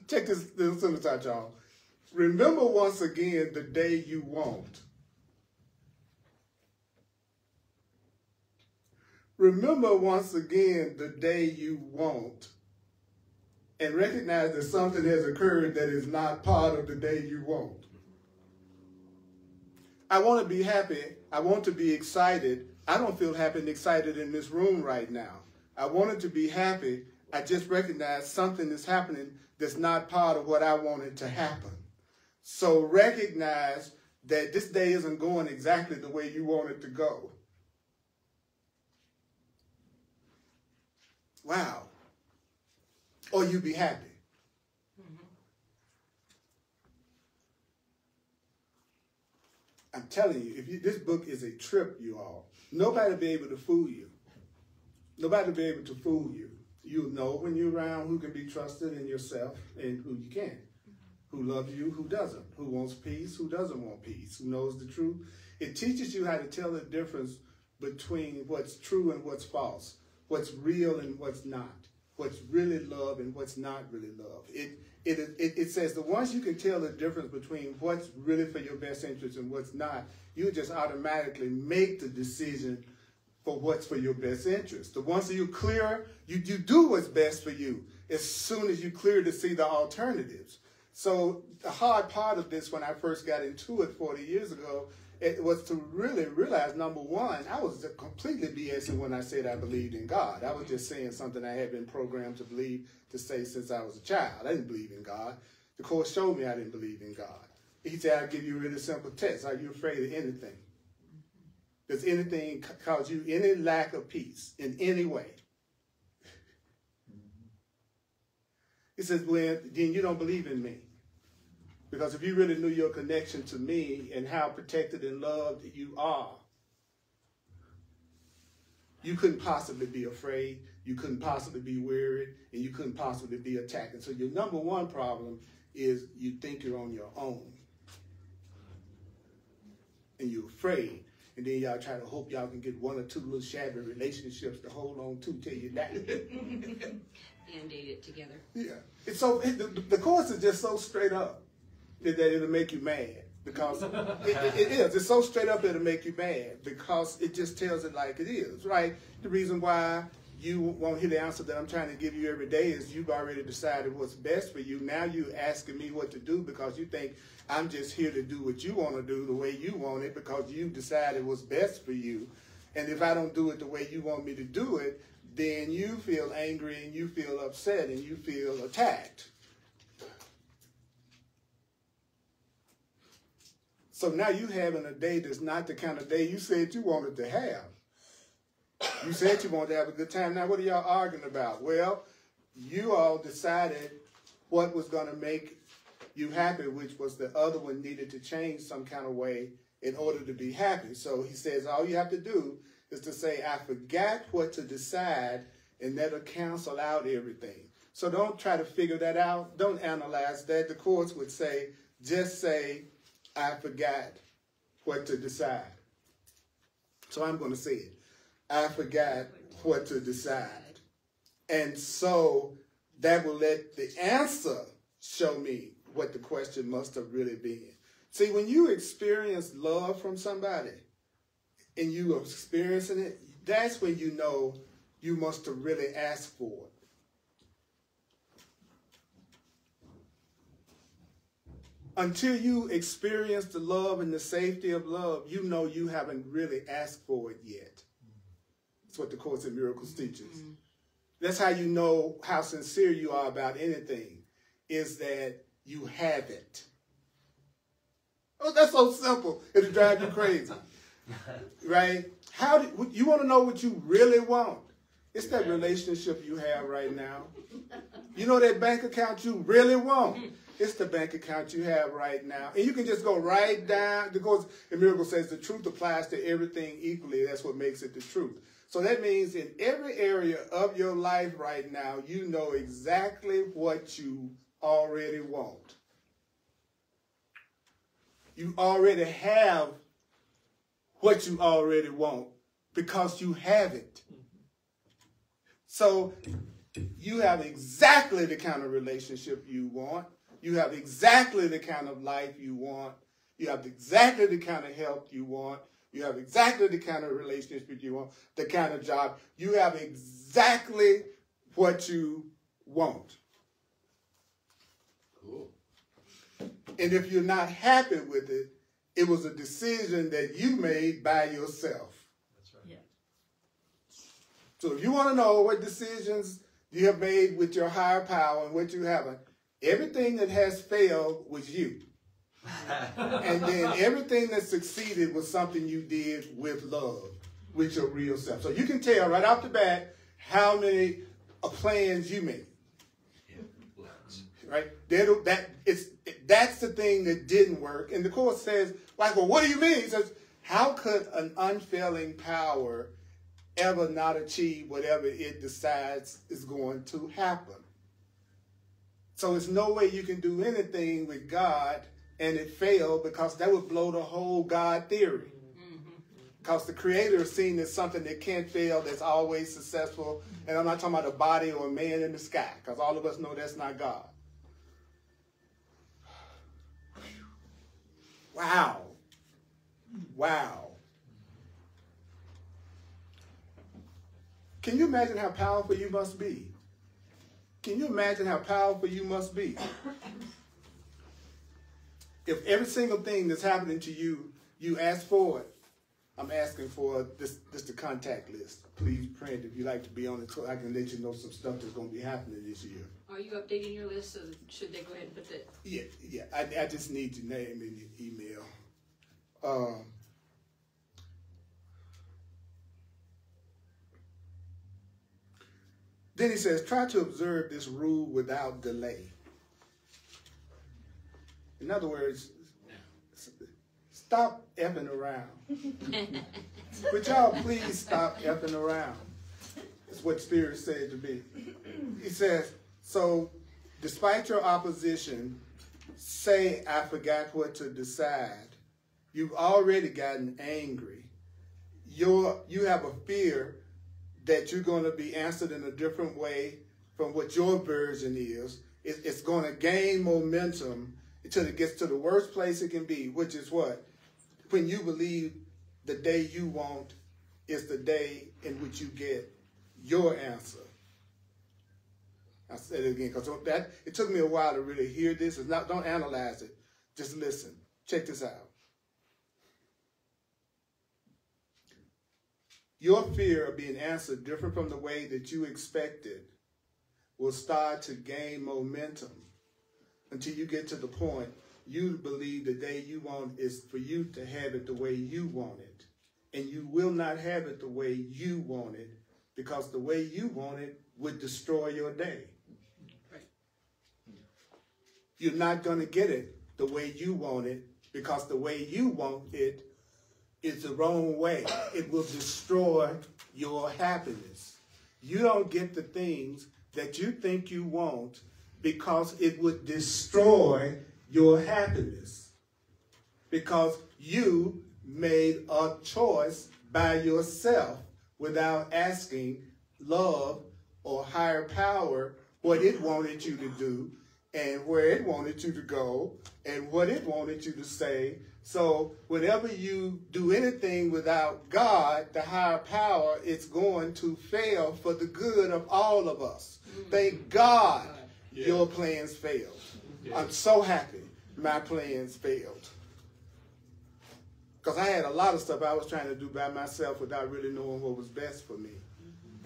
Check this sentence out, y'all. Remember once again the day you won't. Remember once again the day you won't. And recognize that something has occurred that is not part of the day you won't. I want to be happy. I want to be excited. I don't feel happy and excited in this room right now. I wanted to be happy. I just recognize something is happening that's not part of what I wanted to happen. So recognize that this day isn't going exactly the way you want it to go. Wow. Or you be happy. I'm telling you, this book is a trip, you all. Nobody will be able to fool you. Nobody will be able to fool you. You'll know when you're around who can be trusted in yourself and who you can't. Who loves you, who doesn't. Who wants peace, who doesn't want peace. Who knows the truth. It teaches you how to tell the difference between what's true and what's false. What's real and what's not. What's really love and what's not really love. It says that once you can tell the difference between what's really for your best interest and what's not, you just automatically make the decision for what's for your best interest. The once you're clear, you do what's best for you as soon as you're clear to see the alternatives. So the hard part of this when I first got into it 40 years ago, it was to really realize, number one, I was completely BSing when I said I believed in God. I was just saying something I had been programmed to believe, to say since I was a child. I didn't believe in God. The course showed me I didn't believe in God. He said, I'll give you a really simple test. Are you afraid of anything? Does anything cause you any lack of peace in any way? He says, well, then you don't believe in me. Because if you really knew your connection to me and how protected and loved you are, you couldn't possibly be afraid, you couldn't possibly be worried, and you couldn't possibly be attacked. And so your number one problem is you think you're on your own. And you're afraid. And then y'all try to hope y'all can get one or two little shabby relationships to hold on to till you die. Band-aid it together. Yeah. And so the course is just so straight up that it'll make you mad. Because it is. It's so straight up it'll make you mad. Because it just tells it like it is, right? The reason why you won't hear the answer that I'm trying to give you every day is you've already decided what's best for you. Now you're asking me what to do because you think I'm just here to do what you want to do the way you want it because you decided what's best for you. And if I don't do it the way you want me to do it, then you feel angry and you feel upset and you feel attacked. So now you having a day that's not the kind of day you said you wanted to have. You said you wanted to have a good time. Now what are y'all arguing about? Well, you all decided what was going to make you happy, which was the other one needed to change some kind of way, in order to be happy. So he says all you have to do is to say, I forgot what to decide, and that'll cancel out everything. So don't try to figure that out. Don't analyze that. The Course would say, just say, I forgot what to decide. So I'm going to say it. I forgot what to decide. And so that will let the answer show me what the question must have really been. See, when you experience love from somebody and you are experiencing it, that's when you know you must have really asked for it. Until you experience the love and the safety of love, you know you haven't really asked for it yet. That's what the Course in Miracles teaches. That's how you know how sincere you are about anything, is that you have it. Oh, that's so simple. It'll drive you crazy. Right? You want to know what you really want? It's that relationship you have right now. You know that bank account you really want? It's the bank account you have right now. And you can just go right down, because the miracle says the truth applies to everything equally. That's what makes it the truth. So that means in every area of your life right now, you know exactly what you already want. You already have what you already want because you have it. So you have exactly the kind of relationship you want. You have exactly the kind of life you want. You have exactly the kind of health you want. You have exactly the kind of relationship you want, the kind of job. You have exactly what you want. Cool. And if you're not happy with it, it was a decision that you made by yourself. That's right. Yeah. So if you want to know what decisions you have made with your higher power and what you haven't, everything that has failed was you. And then everything that succeeded was something you did with love, with your real self. So you can tell right off the bat how many plans you made. Right? That's the thing that didn't work. And the Course says, like, well, what do you mean? It says, how could an unfailing power ever not achieve whatever it decides is going to happen? So there's no way you can do anything with God and it failed, because that would blow the whole God theory. Because the Creator is seen as something that can't fail, that's always successful. And I'm not talking about a body or a man in the sky, because all of us know that's not God. Wow. Wow. Can you imagine how powerful you must be? Can you imagine how powerful you must be? If every single thing that's happening to you, you ask for it. I'm asking for this the contact list. Please print if you'd like to be on it, so I can let you know some stuff that's going to be happening this year. Are you updating your list? So should they go ahead and put that? Yeah. I just need your name and your email. Then he says, try to observe this rule without delay. In other words, stop effing around. Would y'all please stop effing around? That's what Spirit said to me. He says, so despite your opposition, say, I forgot what to decide. You've already gotten angry. You have a fear that you're going to be answered in a different way from what your version is. It's going to gain momentum until it gets to the worst place it can be, which is what? When you believe the day you want is the day in which you get your answer. I said it again, because it took me a while to really hear this. Don't analyze it. Just listen. Check this out. Your fear of being answered different from the way that you expected will start to gain momentum until you get to the point you believe the day you want is for you to have it the way you want it. And you will not have it the way you want it, because the way you want it would destroy your day. Right. You're not going to get it the way you want it, because the way you want it is the wrong way. It will destroy your happiness. You don't get the things that you think you want because it would destroy your happiness. Because you made a choice by yourself without asking love or higher power what it wanted you to do and where it wanted you to go and what it wanted you to say. So whenever you do anything without God, the higher power, it's going to fail for the good of all of us. Thank God your plans failed. I'm so happy my plans failed. Because I had a lot of stuff I was trying to do by myself without really knowing what was best for me.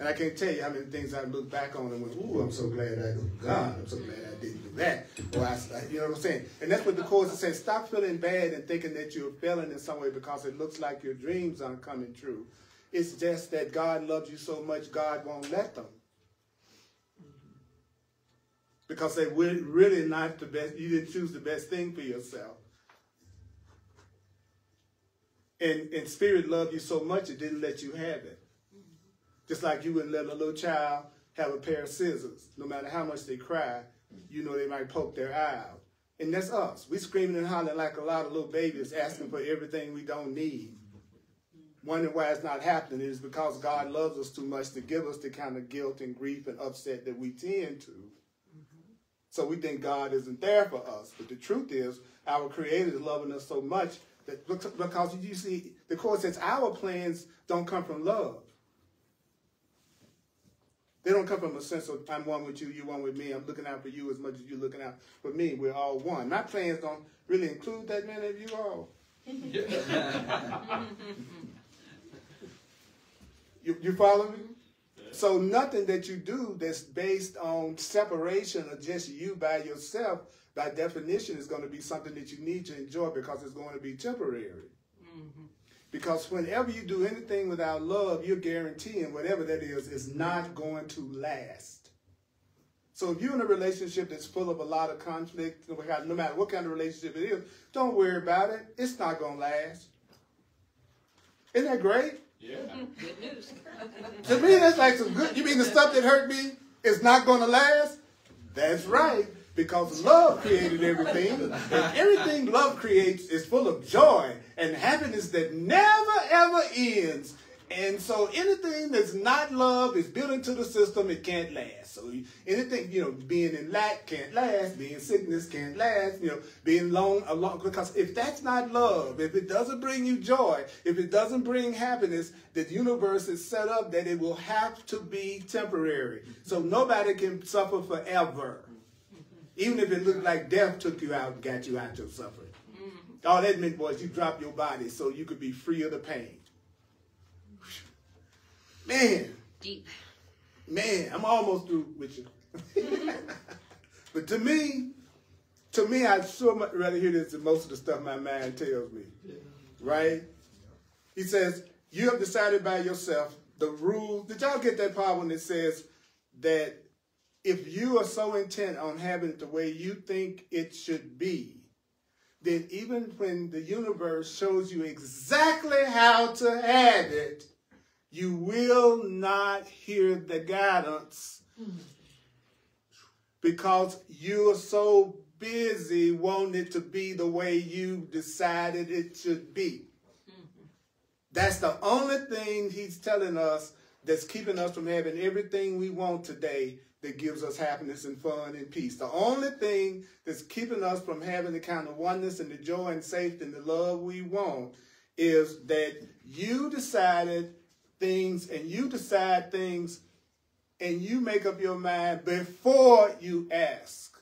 And I can't tell you how many things I look back on and went, ooh, I'm so glad I'm so glad I didn't do that. Or you know what I'm saying? And that's what the Course is saying. Stop feeling bad and thinking that you're failing in some way because it looks like your dreams aren't coming true. It's just that God loves you so much, God won't let them. Because they were really not the best. You didn't choose the best thing for yourself. And Spirit loved you so much, it didn't let you have it. Just like you wouldn't let a little child have a pair of scissors. No matter how much they cry, you know they might poke their eye out. And that's us. We screaming and hollering like a lot of little babies asking for everything we don't need. Wondering why it's not happening. It is because God loves us too much to give us the kind of guilt and grief and upset that we tend to. So we think God isn't there for us. But the truth is, our Creator is loving us so much that because you see, the Course says our plans don't come from love. They don't come from a sense of I'm one with you, you one with me, I'm looking out for you as much as you're looking out for me. We're all one. My plans don't really include that many of you all. You follow me? So nothing that you do that's based on separation of just you by yourself, by definition, is going to be something that you need to enjoy because it's going to be temporary. Because whenever you do anything without love, you're guaranteeing whatever that is not going to last. So if you're in a relationship that's full of a lot of conflict, no matter what kind of relationship it is, don't worry about it. It's not going to last. Isn't that great? Yeah. Good news. To me, that's like some good. You mean the stuff that hurt me is not going to last? That's right. Because love created everything, and everything love creates is full of joy and happiness that never, ever ends. And so anything that's not love is built into the system, it can't last. So anything, being in lack can't last, being in sickness can't last, being alone, because if that's not love, if it doesn't bring you joy, if it doesn't bring happiness, the universe is set up that it will have to be temporary. So nobody can suffer forever. Even if it looked like death took you out and got you out your suffering. All that meant was you dropped your body so you could be free of the pain. Man. Deep. Man, I'm almost through with you. But to me, I'd so much rather hear this than most of the stuff my mind tells me. Right? He says, you have decided by yourself the rules. Did y'all get that part when it says that if you are so intent on having it the way you think it should be, then even when the universe shows you exactly how to have it, you will not hear the guidance because you're so busy wanting it to be the way you decided it should be. That's the only thing he's telling us that's keeping us from having everything we want today that gives us happiness and fun and peace. The only thing that's keeping us from having the kind of oneness and the joy and safety and the love we want is that you decided things and you decide things and you make up your mind before you ask.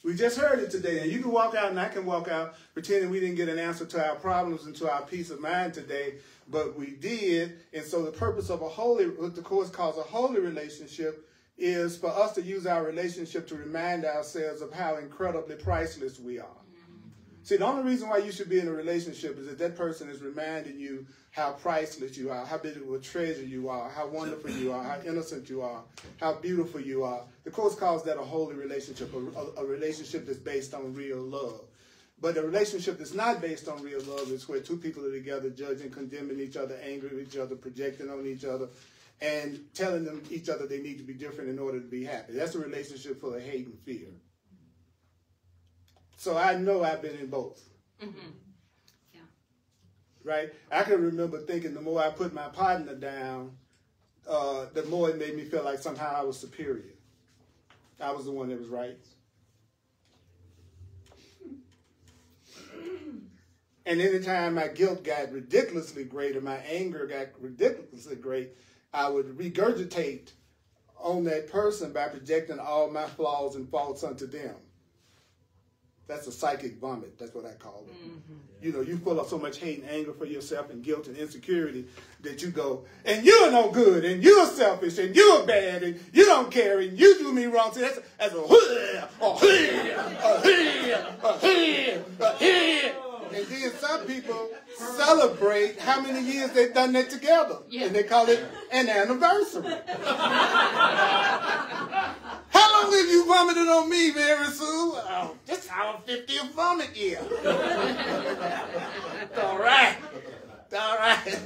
We just heard it today, and you can walk out and I can walk out pretending we didn't get an answer to our problems and to our peace of mind today, but we did. And so the purpose of what the Course calls a holy relationship is for us to use our relationship to remind ourselves of how incredibly priceless we are. See, the only reason why you should be in a relationship is that that person is reminding you how priceless you are, how big of a treasure you are, how wonderful you are, how innocent you are, how beautiful you are. The Course calls that a holy relationship, a relationship that's based on real love. But a relationship that's not based on real love is where two people are together judging, condemning each other, angry with each other, projecting on each other, and telling them each other they need to be different in order to be happy. That's a relationship full of hate and fear. So I know I've been in both. Mm-hmm. Yeah. Right? I can remember thinking the more I put my partner down, the more it made me feel like somehow I was superior. I was the one that was right. And anytime my guilt got ridiculously great or my anger got ridiculously great, I would regurgitate on that person by projecting all my flaws and faults onto them. That's a psychic vomit. That's what I call it. Mm-hmm. You know, you full of so much hate and anger for yourself and guilt and insecurity that you go, and you're no good, and you're selfish, and you're bad, and you don't care, and you do me wrong. So that's and then some people celebrate how many years they've done that together. Yeah. And they call it an anniversary. How long have you vomited on me, Mary Sue? Oh, this is our 50th vomit year. All right. All right.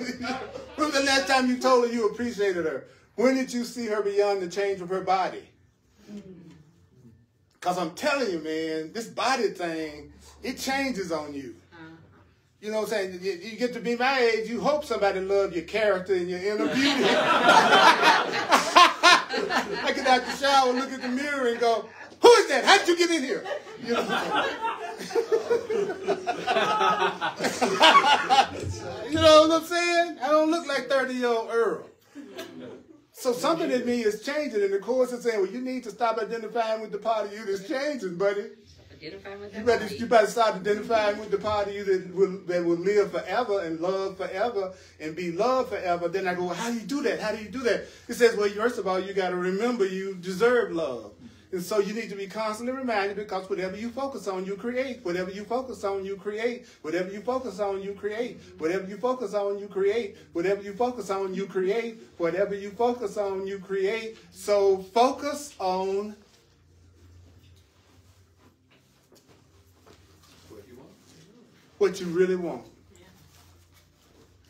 When was the last time you told her you appreciated her? When did you see her beyond the change of her body? Because I'm telling you, man, this body thing, it changes on you. You know what I'm saying? You get to be my age, you hope somebody loves your character and your inner beauty. I get out the shower, look at the mirror and go, who is that? How did you get in here? You know you know what I'm saying? I don't look like 30-year-old Earl. So something in me is changing, and the course is saying, well, you need to stop identifying with the part of you that's changing, buddy. You better start identifying with the part of you that will live forever and love forever and be loved forever. Then I go, well, how do you do that? How do you do that? It says, well, first of all, you got to remember you deserve love. And so you need to be constantly reminded, because whatever you focus on, you create. Whatever you focus on, you create. Whatever you focus on, you create. Whatever you focus on, you create. Whatever you focus on, you create. Whatever you focus on, you create. So focus on what you really want. Yeah.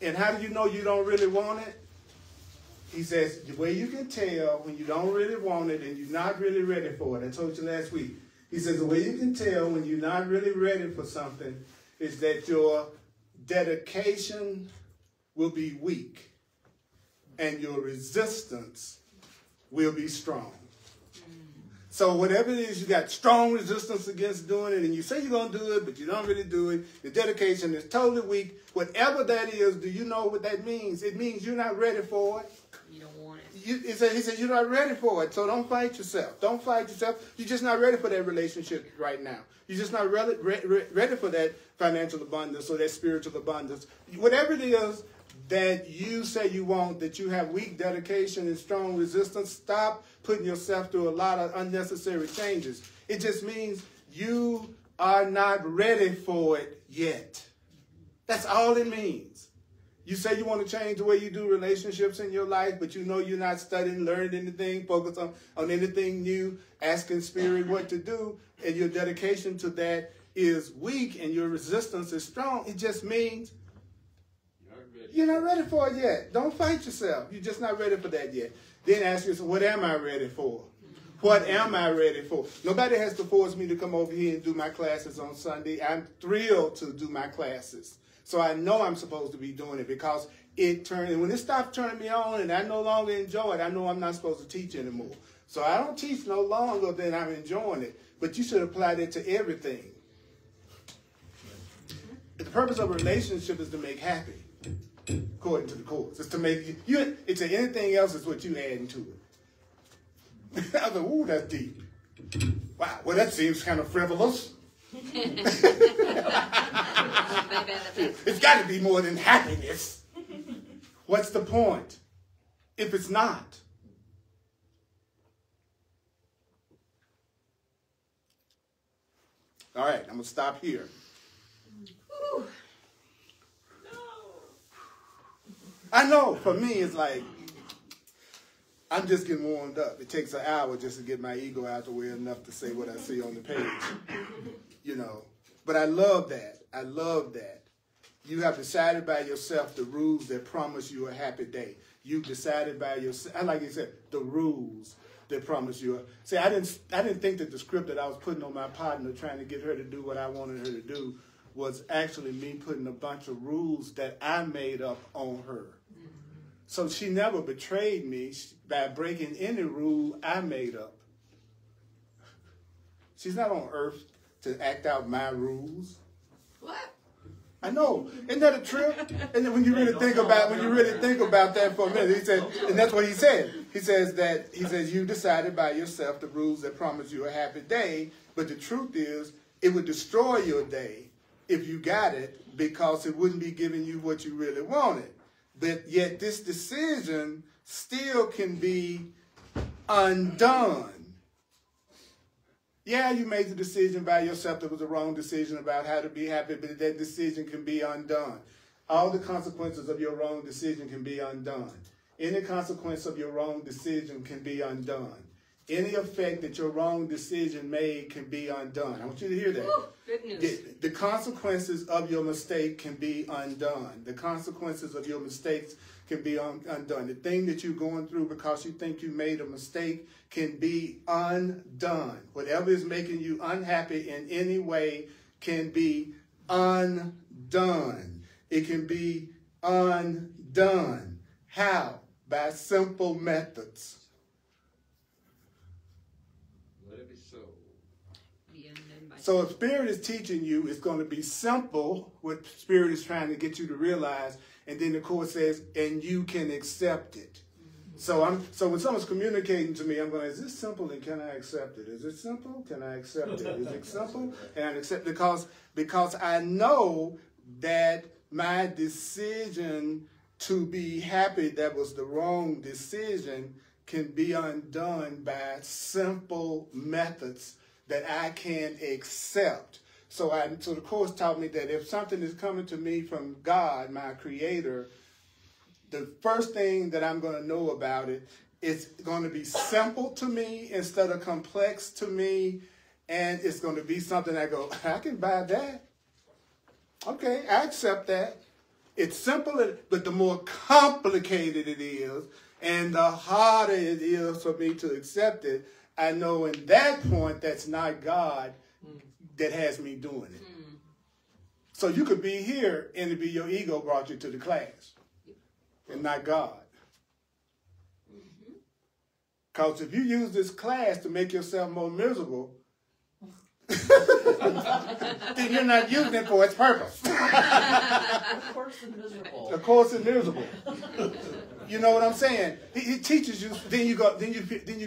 And how do you know you don't really want it? He says, the way you can tell when you don't really want it and you're not really ready for it. I told you last week. He says, the way you can tell when you're not really ready for something is that your dedication will be weak and your resistance will be strong. So whatever it is, you got strong resistance against doing it, and you say you're going to do it, but you don't really do it. Your dedication is totally weak. Whatever that is, do you know what that means? It means you're not ready for it. You don't want it. He said you're not ready for it, so don't fight yourself. Don't fight yourself. You're just not ready for that relationship right now. You're just not ready for that financial abundance or that spiritual abundance. Whatever it is that you say you want, that you have weak dedication and strong resistance, stop putting yourself through a lot of unnecessary changes. It just means you are not ready for it yet. That's all it means. You say you want to change the way you do relationships in your life, but you know you're not studying, learning anything, focused on anything new, asking Spirit what to do, and your dedication to that is weak and your resistance is strong. It just means you're not ready for it yet. Don't fight yourself. You're just not ready for that yet. Then ask yourself, what am I ready for? What am I ready for? Nobody has to force me to come over here and do my classes on Sunday. I'm thrilled to do my classes. So I know I'm supposed to be doing it because and when it stops turning me on and I no longer enjoy it, I know I'm not supposed to teach anymore. So I don't teach no longer than I'm enjoying it. But you should apply that to everything. The purpose of a relationship is to make happy. According to the course. It's to make you it's anything else is what you add into it. I was like, ooh, that's deep. Wow, well that seems kind of frivolous. It's got to be more than happiness. What's the point if it's not? All right, I'm going to stop here. Whew. I know, for me, it's like, I'm just getting warmed up. It takes an hour just to get my ego out the way enough to say what I see on the page. You know, But I love that. I love that. You have decided by yourself the rules that promise you a happy day. You've decided by yourself, like you said, the rules that promise you. See, I didn't think that the script that I was putting on my partner, trying to get her to do what I wanted her to do, was actually me putting a bunch of rules that I made up on her. So she never betrayed me by breaking any rule I made up. She's not on earth to act out my rules. What? I know. Isn't that a trip? And then when you really think about that for a minute, he said, and that's what he said. He says you decided by yourself the rules that promise you a happy day, but the truth is it would destroy your day if you got it, because it wouldn't be giving you what you really wanted. But yet this decision still can be undone. Yeah, you made the decision by yourself that was the wrong decision about how to be happy, but that decision can be undone. All the consequences of your wrong decision can be undone. Any consequence of your wrong decision can be undone. Any effect that your wrong decision made can be undone. I want you to hear that. Woo, good news. The consequences of your mistake can be undone. The consequences of your mistakes can be undone. The thing that you're going through because you think you made a mistake can be undone. Whatever is making you unhappy in any way can be undone. It can be undone. How? By simple methods. Let it be so. Be undone by So if Spirit is teaching you, it's going to be simple, what Spirit is trying to get you to realize, and then the Course says, and you can accept it. So when someone's communicating to me, I'm going, is this simple and can I accept it? Is it simple? Can I accept it? Is it simple? And I accept it because I know that my decision to be happy that was the wrong decision can be undone by simple methods that I can accept. So the Course taught me that if something is coming to me from God, my Creator, the first thing that I'm going to know about it is going to be simple to me instead of complex to me, and it's going to be something I go, I can buy that. Okay, I accept that. It's simple, but the more complicated it is, and the harder it is for me to accept it, I know in that point that's not God that has me doing it. So you could be here and it be your ego brought you to the class and not God. Because if you use this class to make yourself more miserable, then you're not using it for its purpose. Of course it's miserable. Of course it's miserable. You know what I'm saying? He teaches you, then you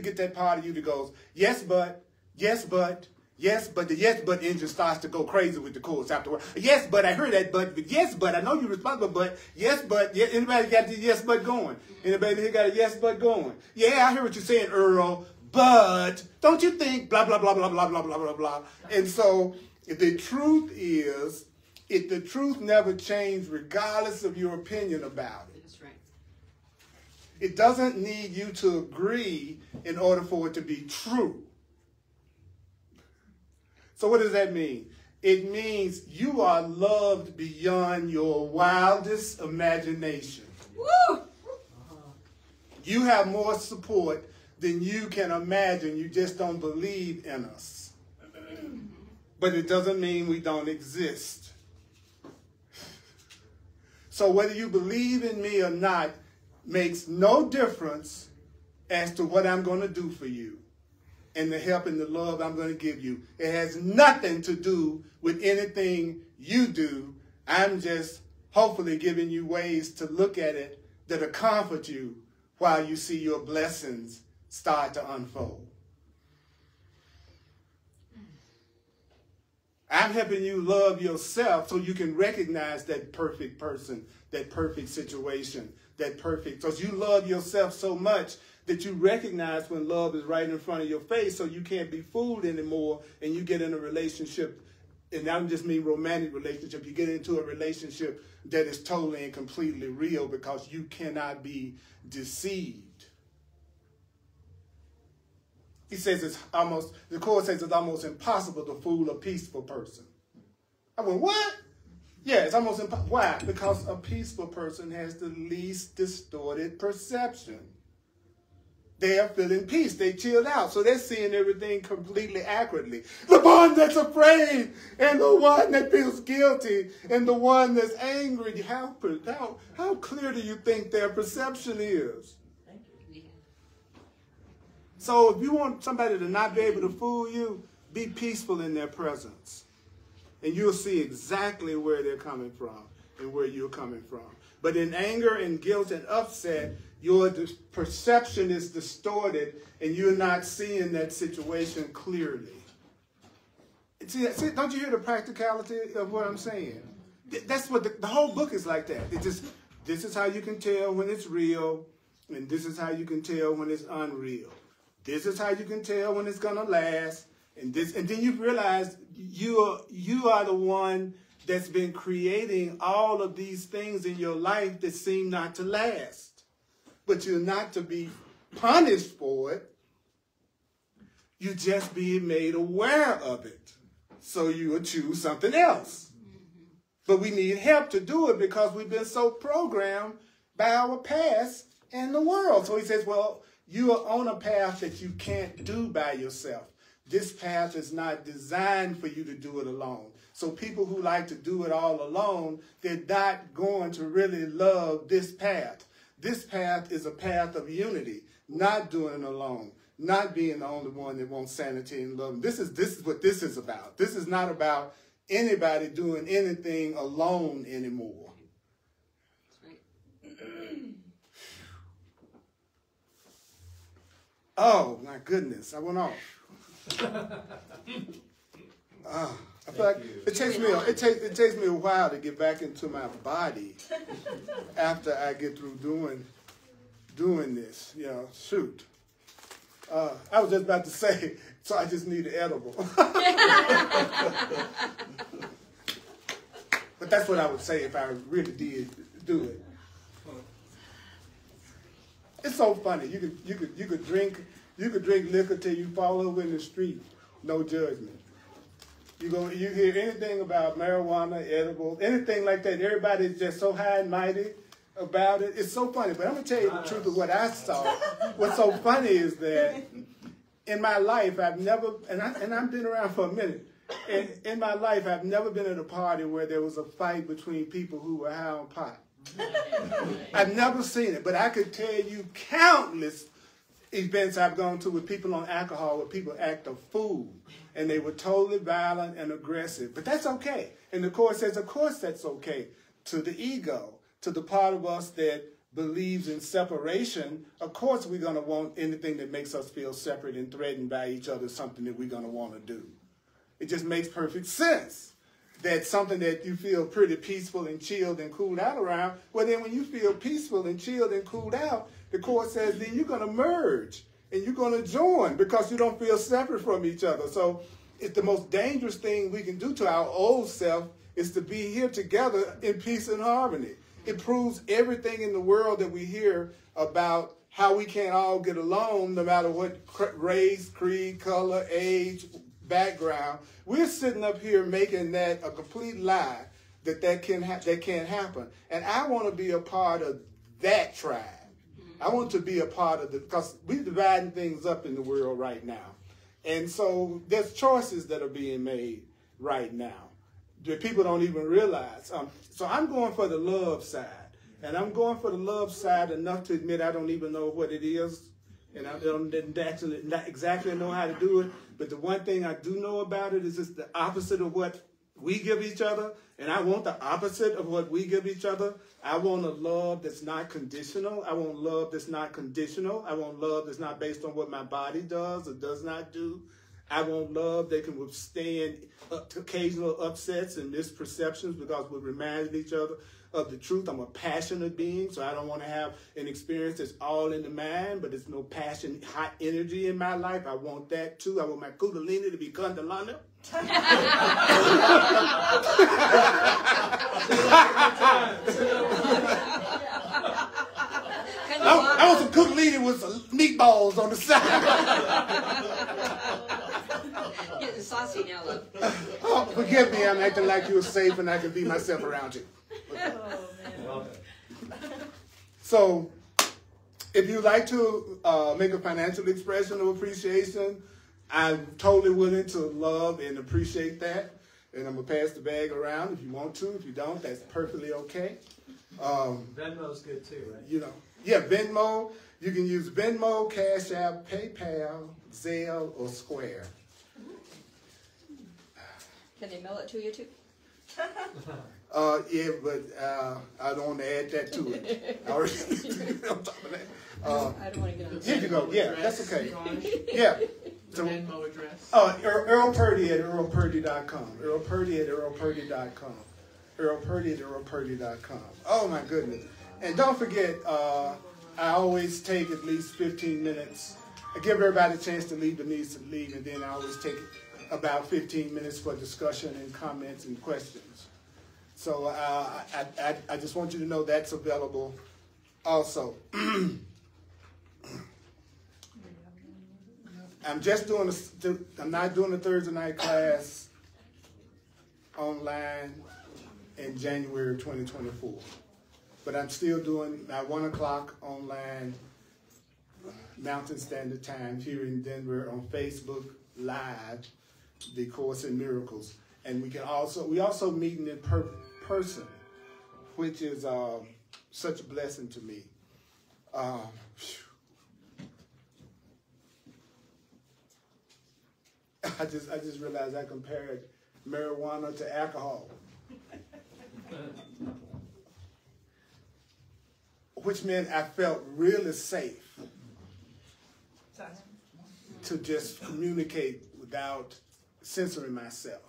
get that part of you that goes, yes, but, yes, but, yes, but the yes, but engine starts to go crazy with the Course afterward. Yes, but I heard that, but yes, but I know you're responsible, but yes, but, yeah, anybody got the yes, but going? Anybody here got a yes, but going? Yeah, I hear what you're saying, Earl, but don't you think blah, blah, blah, blah, blah, blah, blah, blah, blah. And so the truth is, the truth never changed regardless of your opinion about it. That's right. It doesn't need you to agree in order for it to be true. So what does that mean? It means you are loved beyond your wildest imagination. Woo! You have more support than you can imagine. You just don't believe in us. But it doesn't mean we don't exist. So whether you believe in me or not makes no difference as to what I'm going to do for you and the help and the love I'm going to give you. It has nothing to do with anything you do. I'm just hopefully giving you ways to look at it that'll comfort you while you see your blessings start to unfold. I'm helping you love yourself so you can recognize that perfect person, that perfect situation, that perfect. Because you love yourself so much that you recognize when love is right in front of your face, so you can't be fooled anymore, and you get in a relationship, and I don't just mean romantic relationship, you get into a relationship that is totally and completely real because you cannot be deceived. He says the Course says it's almost impossible to fool a peaceful person. I went, what? Yeah, it's almost impossible. Why? Because a peaceful person has the least distorted perception. They are feeling peace. They chilled out. So they're seeing everything completely accurately. The one that's afraid and the one that feels guilty and the one that's angry. How clear do you think their perception is? Thank you. So if you want somebody to not be able to fool you, be peaceful in their presence. And you'll see exactly where they're coming from and where you're coming from. But in anger and guilt and upset, your perception is distorted and you're not seeing that situation clearly. See, don't you hear the practicality of what I'm saying? That's what the whole book is like that. This is how you can tell when it's real, and this is how you can tell when it's unreal. This is how you can tell when it's gonna last, and then you realize you are the one that's been creating all of these things in your life that seem not to last. But you're not to be punished for it. You're just being made aware of it. So you will choose something else. But we need help to do it because we've been so programmed by our past and the world. So he says, well, you are on a path that you can't do by yourself. This path is not designed for you to do it alone. So people who like to do it all alone, they're not going to really love this path. This path is a path of unity, not doing it alone, not being the only one that wants sanity and love. This is what this is about. This is not about anybody doing anything alone anymore. That's right. Oh my goodness, I went off. I feel like it takes me a while to get back into my body after I get through doing this. You know, shoot. I was just about to say, so I just need an edible. But that's what I would say if I really did do it. It's so funny. You could drink liquor till you fall over in the street, no judgment. You hear anything about marijuana, edibles, anything like that. Everybody's just so high and mighty about it. It's so funny. But I'm going to tell you the truth of what I saw. What's so funny is that in my life, I've never, and I've been around for a minute, in my life, I've never been at a party where there was a fight between people who were high on pot. I've never seen it, but I could tell you countless events I've gone to with people on alcohol where people act a fool and they were totally violent and aggressive. But that's okay. And the Course says, of course that's okay. To the ego, to the part of us that believes in separation, of course we're going to want anything that makes us feel separate and threatened by each other, something that we're going to want to do. It just makes perfect sense. That's something that you feel pretty peaceful and chilled and cooled out around. Well, then when you feel peaceful and chilled and cooled out, the Course says then you're going to merge and you're going to join because you don't feel separate from each other. So it's the most dangerous thing we can do to our old self is to be here together in peace and harmony. It proves everything in the world that we hear about how we can't all get along no matter what race, creed, color, age, background. We're sitting up here making that a complete lie that can't happen. And I want to be a part of that tribe. I want to be a part of because we're dividing things up in the world right now. And so there's choices that are being made right now that people don't even realize. So I'm going for the love side. And I'm going for the love side enough to admit I don't even know what it is. And I didn't actually not exactly know how to do it. But the one thing I do know about it is it's the opposite of what we give each other. And I want the opposite of what we give each other. I want a love that's not conditional. I want love that's not conditional. I want love that's not based on what my body does or does not do. I want love that can withstand occasional upsets and misperceptions because we're reminding each other of the truth. I'm a passionate being, so I don't want to have an experience that's all in the mind, but there's no passion, hot energy in my life. I want that too. I want my kundalini to be Kundalini. I want some kundalini with some meatballs on the side. Getting saucy now, love. Oh, forget forgive me, I'm acting like you're safe and I can be myself around you. Oh, man. So, if you'd like to make a financial expression of appreciation, I'm totally willing to love and appreciate that. And I'm going to pass the bag around if you want to. If you don't, that's perfectly okay. Venmo's good too, right? You know, yeah, Venmo. You can use Venmo, Cash App, PayPal, Zelle, or Square. Can they mail it to you too? Yeah, but I don't want to add that to it. I already on top of that. I don't want to get on. Here you go. Yeah, that's okay. Yeah. The Venmo address. Earl Purdy at earlpurdy.com. Earl Purdy at earlpurdy.com. Earl Purdy at earlpurdy.com. Oh my goodness. And don't forget, I always take at least 15 minutes. I give everybody a chance to leave that needs to leave, and then I always take about 15 minutes for discussion and comments and questions. So I just want you to know that's available also. I'm not doing a Thursday night class online in January 2024. But I'm still doing at 1 o'clock online Mountain Standard Time here in Denver on Facebook Live, the Course in Miracles. And we also meeting in person, which is such a blessing to me. I just realized I compared marijuana to alcohol, which meant I felt really safe to just communicate without censoring myself.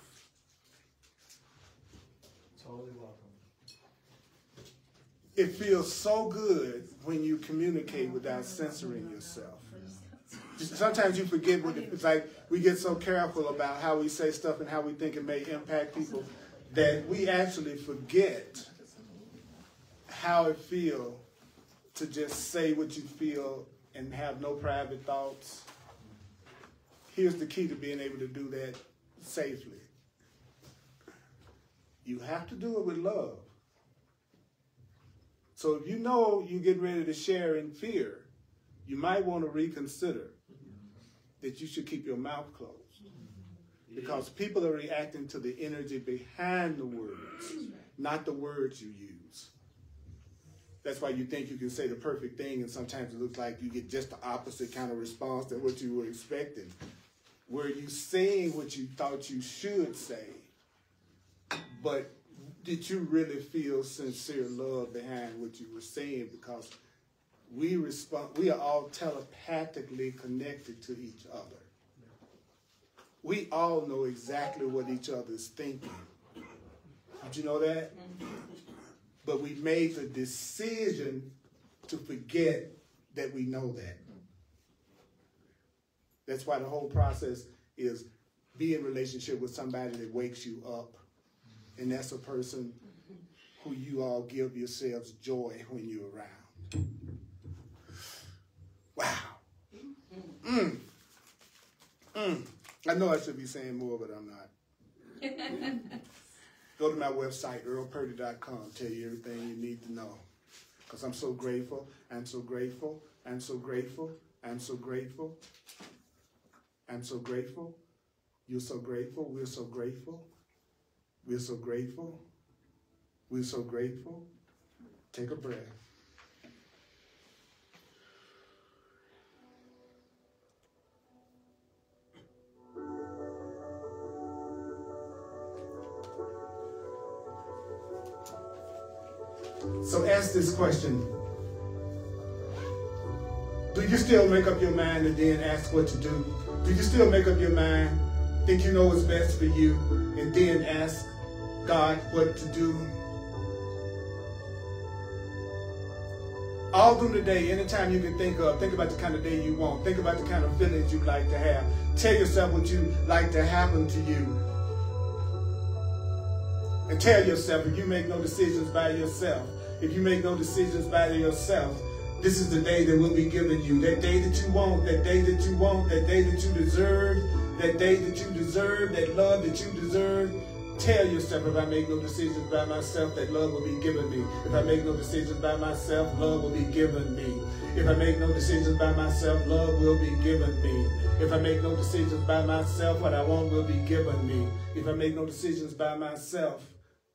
Totally welcome. It feels so good when you communicate without censoring yourself. Sometimes you forget what it's like. We get so careful about how we say stuff and how we think it may impact people that we actually forget how it feels to just say what you feel and have no private thoughts. Here's the key to being able to do that safely. You have to do it with love. So if you know you get ready to share in fear, you might want to reconsider that you should keep your mouth closed. Because people are reacting to the energy behind the words, not the words you use. That's why you think you can say the perfect thing, and sometimes it looks like you get just the opposite kind of response than what you were expecting. Were you saying what you thought you should say, but did you really feel sincere love behind what you were saying? Because we are all telepathically connected to each other. We all know exactly what each other is thinking. Did you know that? But we made the decision to forget that we know that. That's why the whole process is be in relationship with somebody that wakes you up. And that's a person who you all give yourselves joy when you're around. Wow. I know I should be saying more, but I'm not. Go to my website, earlpurdy.com. Tell you everything you need to know. Because I'm so grateful. I'm so grateful. I'm so grateful. I'm so grateful. I'm so grateful. You're so grateful. We're so grateful. We're so grateful. We're so grateful. Take a breath. So ask this question. Do you still make up your mind and then ask what to do? Do you still make up your mind, think you know what's best for you, and then ask God what to do? All through the day, anytime you can think about the kind of day you want. Think about the kind of feelings you'd like to have. Tell yourself what you'd like to happen to you. And tell yourself, if you make no decisions by yourself, if you make no decisions by yourself, this is the day that will be given you. That day that you want, that day that you want, that day that you deserve, that day that you deserve, that love that you deserve. Tell yourself, if I make no decisions by myself, that love will be given me. If I make no decisions by myself, love will be given me. If I make no decisions by myself, love will be given me. If I make no decisions by myself, what I want will be given me. If I make no decisions by myself,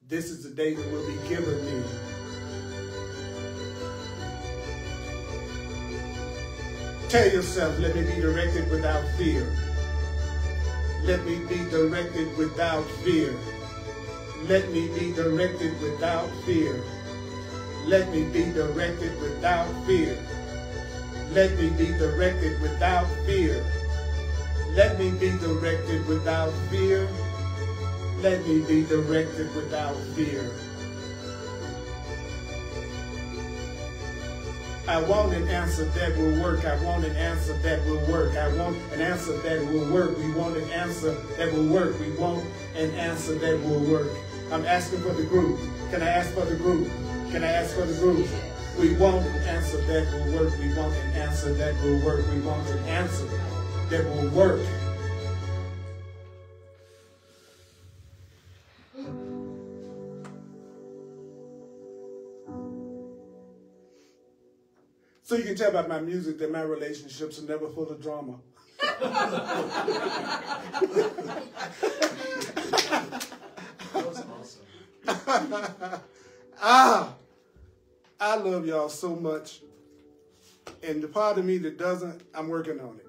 this is the day that will be given me. Tell yourself, let me be directed without fear. Let me be directed without fear. Let me be directed without fear. Let me be directed without fear. Let me be directed without fear. Let me be directed without fear. Let me be directed without fear. I want an answer that will work. I want an answer that will work. I want an answer that will work. We want an answer that will work. We want an answer that will work. I'm asking for the group. Can I ask for the group? Can I ask for the group? We want an answer that will work. We want an answer that will work. We want an answer that will work. So you can tell by my music that my relationships are never full of drama. That was awesome. I love y'all so much. And the part of me that doesn't, I'm working on it.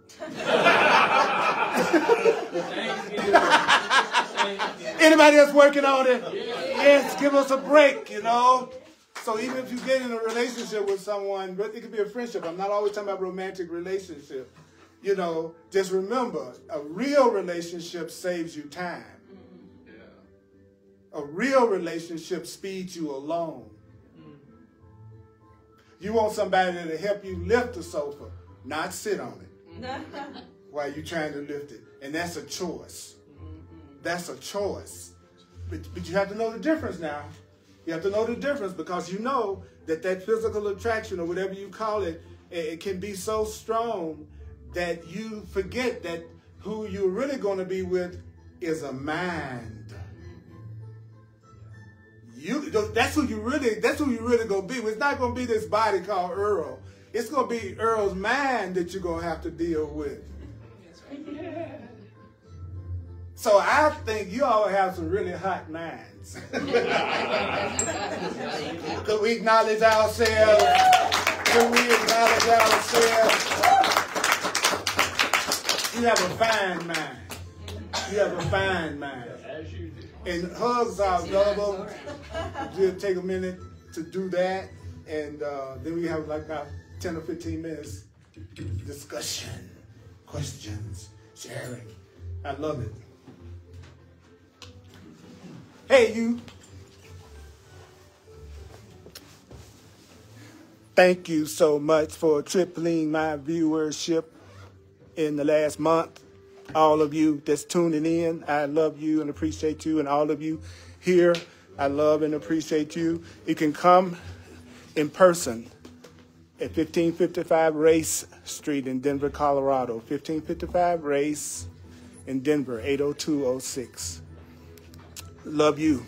Anybody else working on it? Yes, give us a break, you know. So even if you get in a relationship with someone, but it could be a friendship. I'm not always talking about romantic relationship. You know, just remember, a real relationship saves you time. A real relationship speeds you along. You want somebody to help you lift the sofa, not sit on it while you're trying to lift it. And that's a choice. That's a choice. But you have to know the difference now. You have to know the difference, because you know that physical attraction, or whatever you call it, it can be so strong that you forget that who you're really going to be with is a mind. That's who you really going to be with. It's not going to be this body called Earl. It's going to be Earl's mind that you're going to have to deal with. So I think you all have some really hot minds. Could we acknowledge ourselves? Could we acknowledge ourselves? You have a fine mind. You have a fine mind. And hugs are available. We'll take a minute to do that. And then we have like about 10 or 15 minutes discussion, questions, sharing. I love it. Hey, you. Thank you so much for tripling my viewership in the last month. All of you that's tuning in, I love you and appreciate you. And all of you here, I love and appreciate you. You can come in person at 1555 Race Street in Denver, Colorado. 1555 Race in Denver, 80206. Love you.